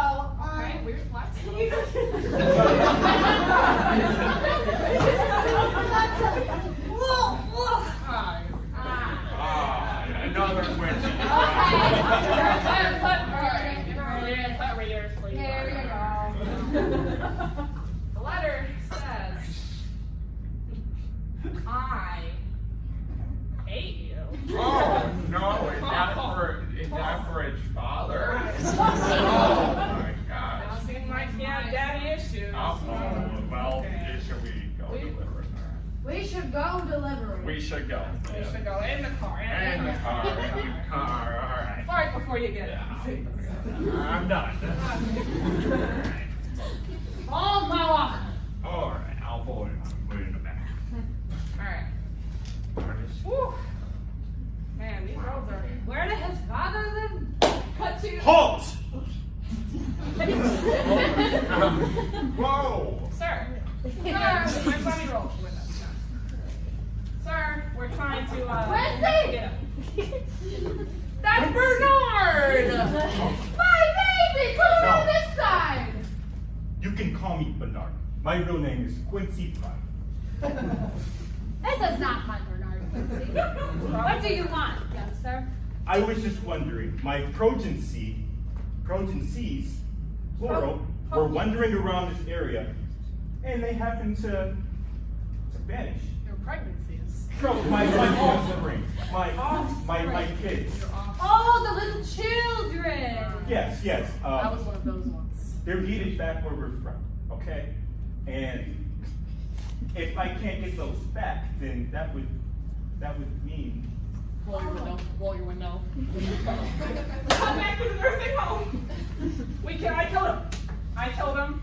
Okay, weird flex. Another question. Put readers, please. Here we go. The letter says, I hate you. Oh no! Is that for his father? Oh my gosh! Now seems like you have daddy issues. Well, should we go deliver it? We should go deliver it. We should go. We should go in the car. In the car. All right. Fart before you get it. I'm done. Hold my walker. All right. I'll put it in the back. Alright. Whew. Man, these roads are. Where did his father live? Cut to. Halt! Whoa! Sir. My funny roll with us. Sir, we're trying to. Quincy! That's Bernard! My baby! Put him No. on this side! You can call me Bernard. My real name is Quincy Prime. This is not my Bernard Quincy. What do you want, young sir? I was just wondering, my progeny, plural, were wandering around this area, and they happened to vanish. Your pregnancies. So my offspring, my kids. Oh, the little children! Yes. That was one of those ones. They're headed back where we're from, okay? And if I can't get those back, then that would mean. Roll your window. Come back to the nursing home. I killed him.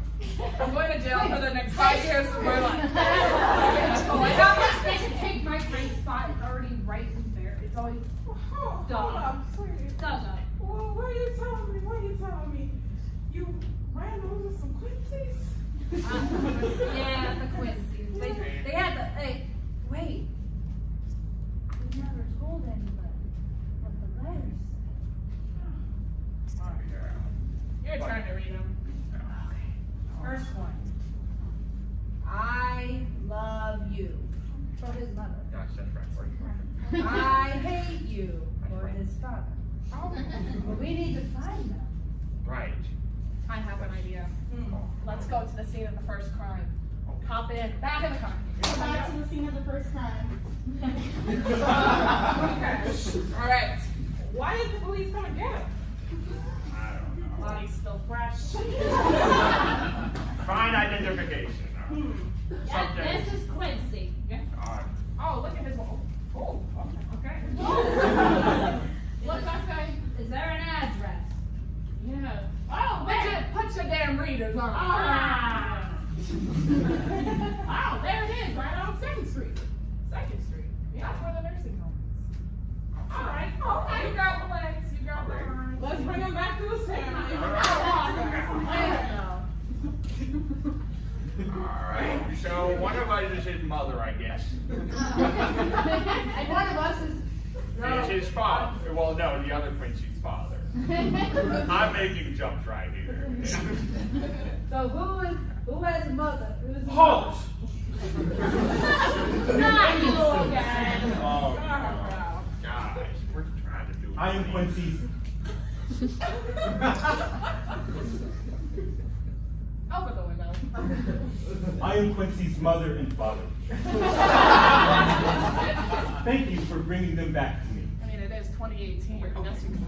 I'm going to jail for the next 5 years of my life. That's all I have. They can take my great spot. It's already right in there. It's always stuck. Well, what are you telling me? You ran over some Quincy's? Yeah, the Quincy's. They had the. Hey, wait. We never told anybody what the letters You're trying to read them. First one. I love you. for his mother. Gosh, that's right. I hate you for his father. But we need to find them. Right. I have an idea. let's go to the scene of the first crime. Hop in, back in the car. Back to the scene of the first crime. Okay. All right. Why did the police come and get him? I don't know. Body's still fresh. Fine identification. This is Quincy. Yeah. Oh, look at his wall. Oh, okay. What's that say? Is there an address? Yeah. Oh, where? Put your damn readers on. Ah. Oh, there it is, right on 2nd Street. 2nd Street. Yeah, that's where the nursing home is. All right. Okay. You got the legs. You got the arms. Let's bring him back to his family. Alright, so one of us is his mother, I guess. And one of us is. It's his father. Well, no, the other Quincy's father. I'm making jumps right here. So who has a mother? Who's Halt! Not you again. Oh, gosh, we're trying to do it. I am Quincy's. Open the window. I am Quincy's mother and father. Thank you for bringing them back to me. I mean, it is 2018. I guess you can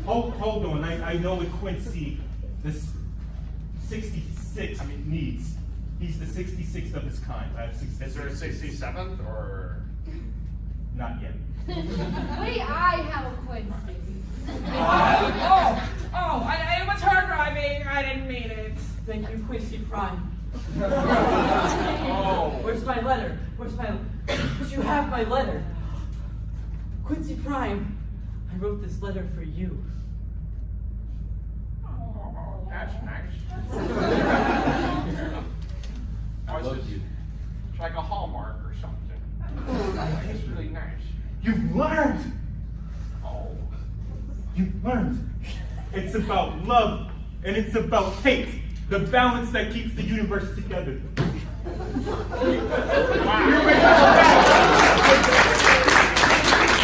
Hold on. I know what Quincy, this 66 needs. He's the 66th of his kind. I have 66. Is there a 67th or? Not yet. I have a Quincy. It was her driving. I didn't mean it. Thank you, Quincy Prime. Oh. Where's my letter? But you have my letter. Quincy Prime, I wrote this letter for you. Oh, that's nice. I love you. It's like a Hallmark or something. It's really nice. You've learned! Oh. You've learned. It's about love and it's about hate. The balance that keeps the universe together.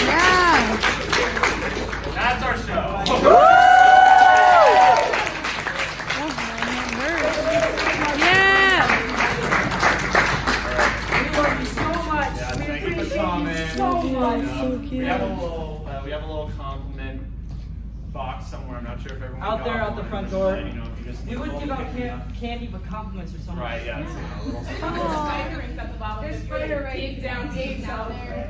Yeah. That's our show. Yeah. We love you so much. Yeah, We thank you for appreciate coming. you so much. We have a little compliment box somewhere. I'm not sure if everyone Out got there, out the one. front door. You know, if you just We would go give out pick me up. candy, but compliments or something. Right, yeah. It's, a little There's spider rings at the bottom. There's of the spider tree. rings Deep down, deep down there.